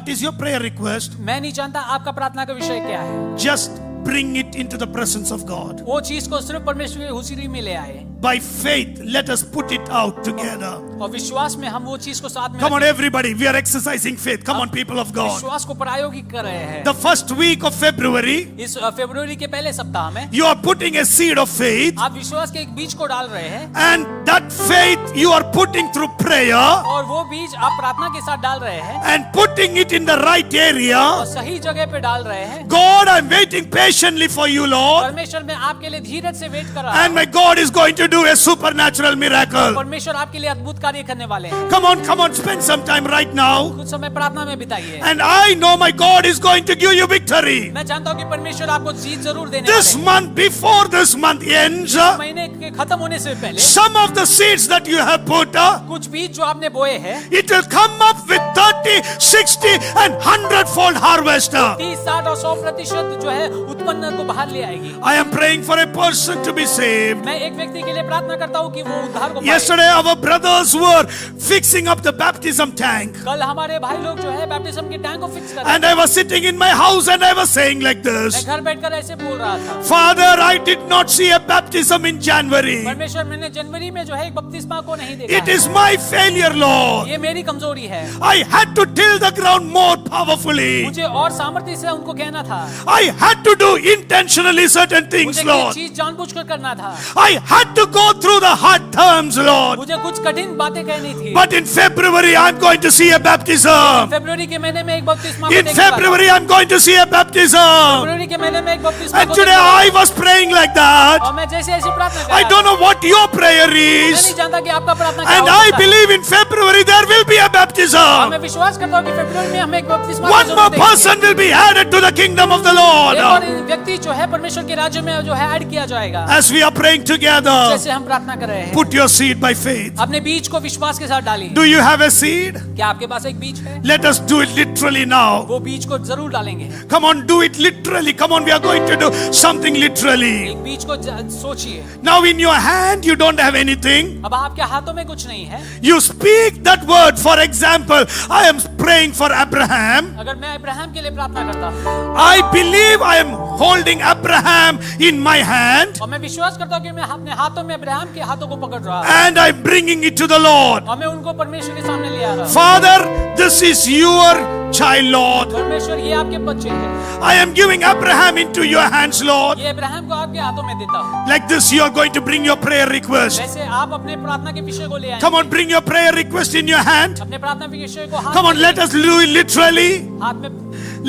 is your prayer request. मैं नहीं जानता आपका प्रार्थना का विषय क्या है। Just bring it into the presence of God. वो चीज को सिर्फ परमेश्वर की हुजूरी में ले आए By faith, let us put it out together. और विश्वास में हम वो चीज को साथ में Come on, रखें। everybody. We are exercising faith. Come on, people of God. विश्वास को प्रायोगिक कर रहे हैं। The first week of February, इस फरवरी के पहले सप्ताह में you are putting a seed of faith, आप विश्वास के एक बीज को डाल रहे हैं and that faith you are putting through prayer और वो बीज आप प्रार्थना के साथ डाल रहे हैं and putting it in the right और area. सही जगह पे डाल रहे हैं। God, I'm waiting patiently for you, Lord. परमेश्वर, मैं आपके लिए धीरज से वेट कर रहा And हूँ। my God is going to do a supernatural miracle. परमेश्वर आपके लिए अद्भुत कार्य करने वाले हैं। Come on, spend some time right now. कुछ समय प्रार्थना में बिताइए। And I know my God is going to give you victory. मैं जानता हूँ कि परमेश्वर आपको जीत जरूर देने This वाले हैं। month, before this month ends, महीने के खत्म होने से पहले some of the seeds that you have put, कुछ बीज जो आपने बोए हैं, it will come up with 30, 60, and 100-fold harvest. 30, 60 और 100% जो है उत्पन्न को बाहर ले आएगी। I am praying for a person to be saved. मैं एक व्यक्ति के लिए प्रार्थना करता हूँ कि वो उद्धार को पाए। Yesterday, our brothers were fixing up the baptism tank. कल हमारे भाई लोग जो है बैप्टिज्म के टैंक को फिक्स कर रहे And I was sitting in my house and I was saying like मैं this, घर बैठकर ऐसे बोल रहा था, Father, I did not see a baptism in January. परमेश्वर, मैंने जनवरी में जो है एक बपतिस्मा को नहीं देखा It है। is my failure, Lord. ये मेरी कमजोरी है। I had to till the ground more powerfully. मुझे और सामर्थ्य से उनको कहना था। I had to do intentionally certain things, मुझे Lord. कुछ चीज जानबूझकर करना था। I had to go through the hard terms, Lord. मुझे कुछ कठिन बातें कहनी थी। But in February, I'm going to see a baptism. फरवरी के महीने में एक बपतिस्मा को In देखने वाला हूँ। February, I'm going to see a baptism. फरवरी के महीने में एक बपतिस्मा And को today देखने वाला I was praying like that. हूँ। और मैं जैसे ऐसी प्रार्थना कर I रहा don't know what your prayer मैं is. नहीं जानता कि आपका प्रार्थना क्या And हो I सकता है। believe in February there will be a और baptism. मैं विश्वास करता करता हूँ कि फरवरी में हमें एक बपतिस्मा का One जरूर more देखेंगे। person will be added to the kingdom of the एक और Lord. व्यक्ति जो है परमेश्वर के राज्य में जो है ऐड किया जाएगा। As we are praying together, जैसे हम प्रार्थना कर रहे हैं, put your seed by faith. अपने बीज को विश्वास के साथ डालिए। Do you have a seed? क्या आपके पास एक बीज है? Let us do it literally now. वो बीज को जरूर डालेंगे। Come on, do it literally. Come on, we are going to do something literally. एक बीज को सोचिए। Now in your hand, you don't have anything. अब आपके हाथों में कुछ नहीं है। You speak that word. For example, I am praying for Abraham. अगर मैं अब्राहम के लिए प्रार्थना करता हूँ I believe I am holding Abraham in my hand. और मैं विश्वास करता हूँ कि मैं अपने हाथों में अब्राहम के हाथों को पकड़ रहा हूँ And I'm bringing it to the Lord. और मैं उनको परमेश्वर के सामने ले आ रहा हूँ। Father, this is your child, Lord. परमेश्वर ये आपके बच्चे हैं। I am giving Abraham into your hands, Lord. ये अब्राहम को आपके हाथों में देता हूँ। Like this, you are going to bring your prayer request. वैसे आप अपने प्रार्थना के विषय को ले आए। Come on, bring your prayer request in your hand. अपने प्रार्थना के विषय को हाथ Come में on, let us do it literally. हाथ में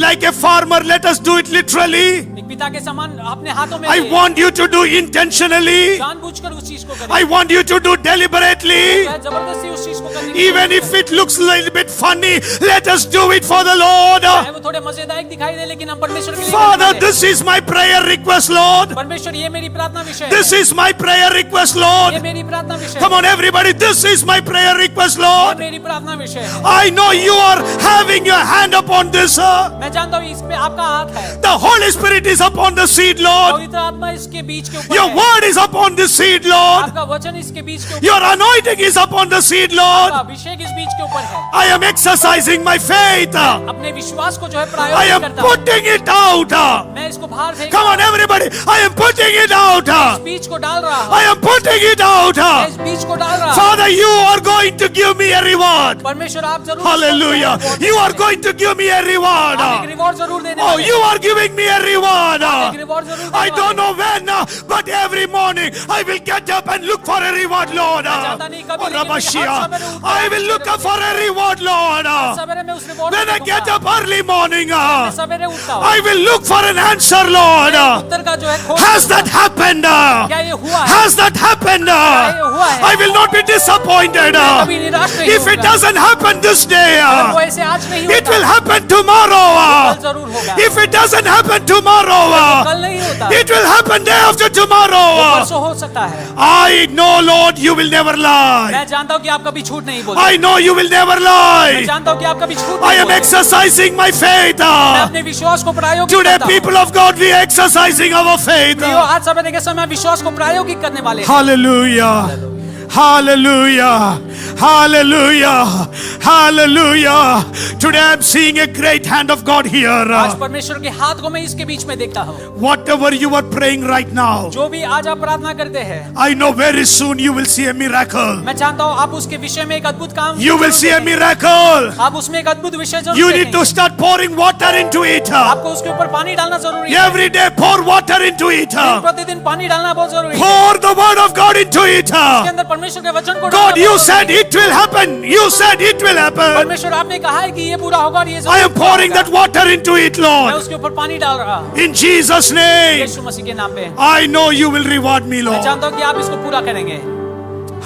Like a farmer, let us do it literally. एक पिता के समान अपने हाथों में I ले। want you to do intentionally. जानबूझकर उस चीज को करें। I want you to do deliberately. जबरदस्ती उस चीज को करने की Even if it looks a little bit funny, let us do it for the Lord. चाहे वो थोड़े मजेदार दिखाई दे लेकिन हम परमेश्वर के लिए Father, करते हैं। this is my prayer request, Lord. परमेश्वर ये मेरी प्रार्थना विषय है। This is my prayer request, ये Lord. मेरी प्रार्थना विषय Come on, everybody, this is my prayer request, है। Lord. मेरी प्रार्थना विषय है। I know you are having your hand upon this. मैं जानता हूँ इस पे आपका हाथ है। The Holy Spirit is upon the seed, Lord. पवित्र आत्मा इसके बीच के ऊपर Your है। word is upon the seed, Lord. आपका वचन इसके बीच के ऊपर Your anointing is upon the seed, Lord. आपका अभिषेक इस बीच के ऊपर है। I am exercising my faith. अपने विश्वास को जो है I प्रायोगिक am करता हूँ। putting it out. मैं इसको बाहर फेंक Come रहा on, हूँ। everybody. I am putting it out. इस बीच को डाल रहा हूँ। I am putting it out. मैं इस बीच को डाल रहा हूँ। Father, you are going to give me a reward. परमेश्वर आप जरूर Hallelujah. You are going to give me a आप एक reward. रिवॉर्ड जरूर देने Oh, वाले you हैं। are giving me a reward. एक रिवॉर्ड जरूर देने I वाले don't हैं। know when, but every morning I will get up and look for a reward, Lord. जानता नहीं कभी, Oh, लेकिन Rabashia, हर समय मैं उठता I हूँ, will look up for a reward, Lord. सवेरे मैं उस रिवॉर्ड When को I get देखूंगा। up early morning, मैं सवेरे उठता हूँ। I will look for an answer, Lord. उत्तर का जो है खोज Has करूंगा। that happened? क्या ये हुआ है? Has that happened? ये हुआ है? I will not be disappointed. कभी निराश नहीं If it होऊंगा। doesn't happen this day, अगर वो ऐसे आज नहीं it होता, will happen tomorrow. कल जरूर होगा। If it doesn't happen tomorrow, कल नहीं होता, it will happen day after tomorrow. परसों हो सकता है। I know, Lord, you will never lie. मैं जानता हूँ कि आप कभी झूठ नहीं बोलते। I know you will never मैं lie. जानता हूँ कि आप कभी झूठ I नहीं am बोलते। exercising my faith. मैं अपने विश्वास को प्रायोगिक Today, करता हूँ। people of God, we are exercising our faith. प्रियो, आज सवेरे के समय विश्वास को प्रायोगिक करने वाले हैं। Hallelujah. Hallelujah. Hallelujah. Hallelujah. Today I'm seeing a great hand of God आज here. परमेश्वर के हाथ को मैं इसके बीच में देखता हूँ। Whatever you are praying right now, जो भी आज आप प्रार्थना करते हैं, I know very soon you will see a miracle. मैं जानता हूँ आप उसके विषय में एक अद्भुत काम You will जरूर see a देखेंगे। miracle. आप उसमें एक अद्भुत विषय जरूर You need to देखेंगे। start pouring water into it. आपको उसके ऊपर पानी डालना जरूरी है। Every day pour water into it. दिन प्रतिदिन पानी डालना बहुत जरूरी है। Pour the word of God into it. इसके अंदर परमेश्वर के वचन को डालना God, you बहुत said जरूरी है। it will happen. You said it will happen. परमेश्वर आपने कहा है कि ये पूरा होगा और ये I am जरूर pouring होगा। that water into it, मैं Lord. उसके ऊपर पानी डाल रहा हूँ In Jesus' name. यीशु मसीह के नाम पे। I know you will reward me, मैं Lord. जानता हूँ कि आप इसको पूरा करेंगे।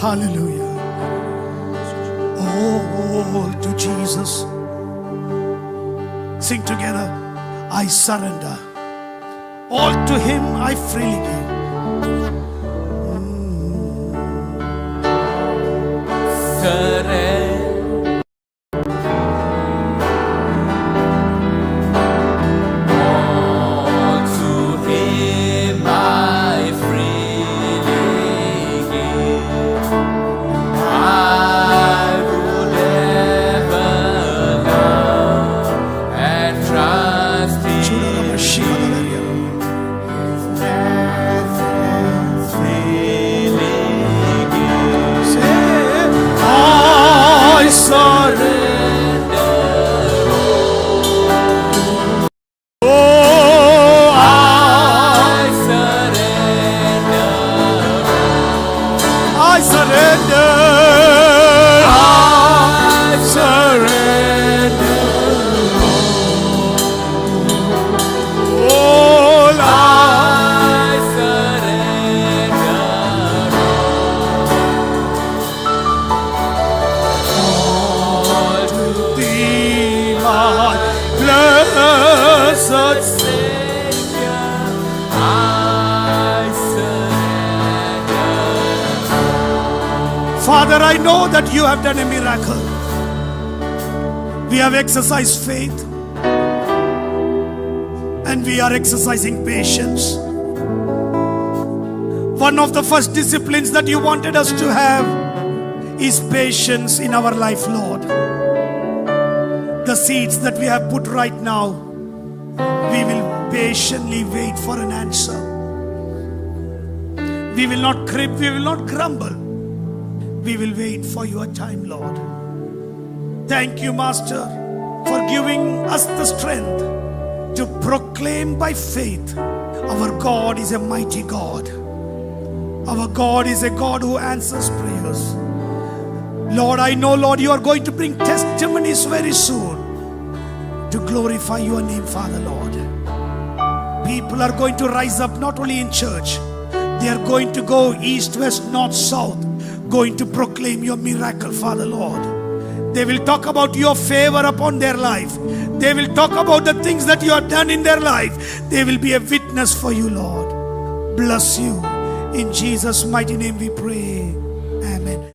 Hallelujah. All to Jesus. Sing together. I surrender. All to Him I freely give. my blessed Savior, I surrender. Father, I know that you have done a miracle. We have exercised faith and we are exercising patience. One of the first disciplines that you wanted us to have is patience in our life, Lord. The seeds that we have put right now, we will patiently wait for an answer. We will not crib, we will not grumble. We will wait for your time, Lord. Thank you, Master, for giving us the strength to proclaim by faith our God is a mighty God. Our God is a God who answers prayers. Lord, I know, Lord, you are going to bring testimonies very soon to glorify your name, Father, Lord. People are going to rise up not only in church, they are going to go east, west, north, south, going to proclaim your miracle, Father, Lord. They will talk about your favor upon their life. They will talk about the things that you have done in their life. They will be a witness for you, Lord. Bless you. In Jesus' mighty name we pray. Amen.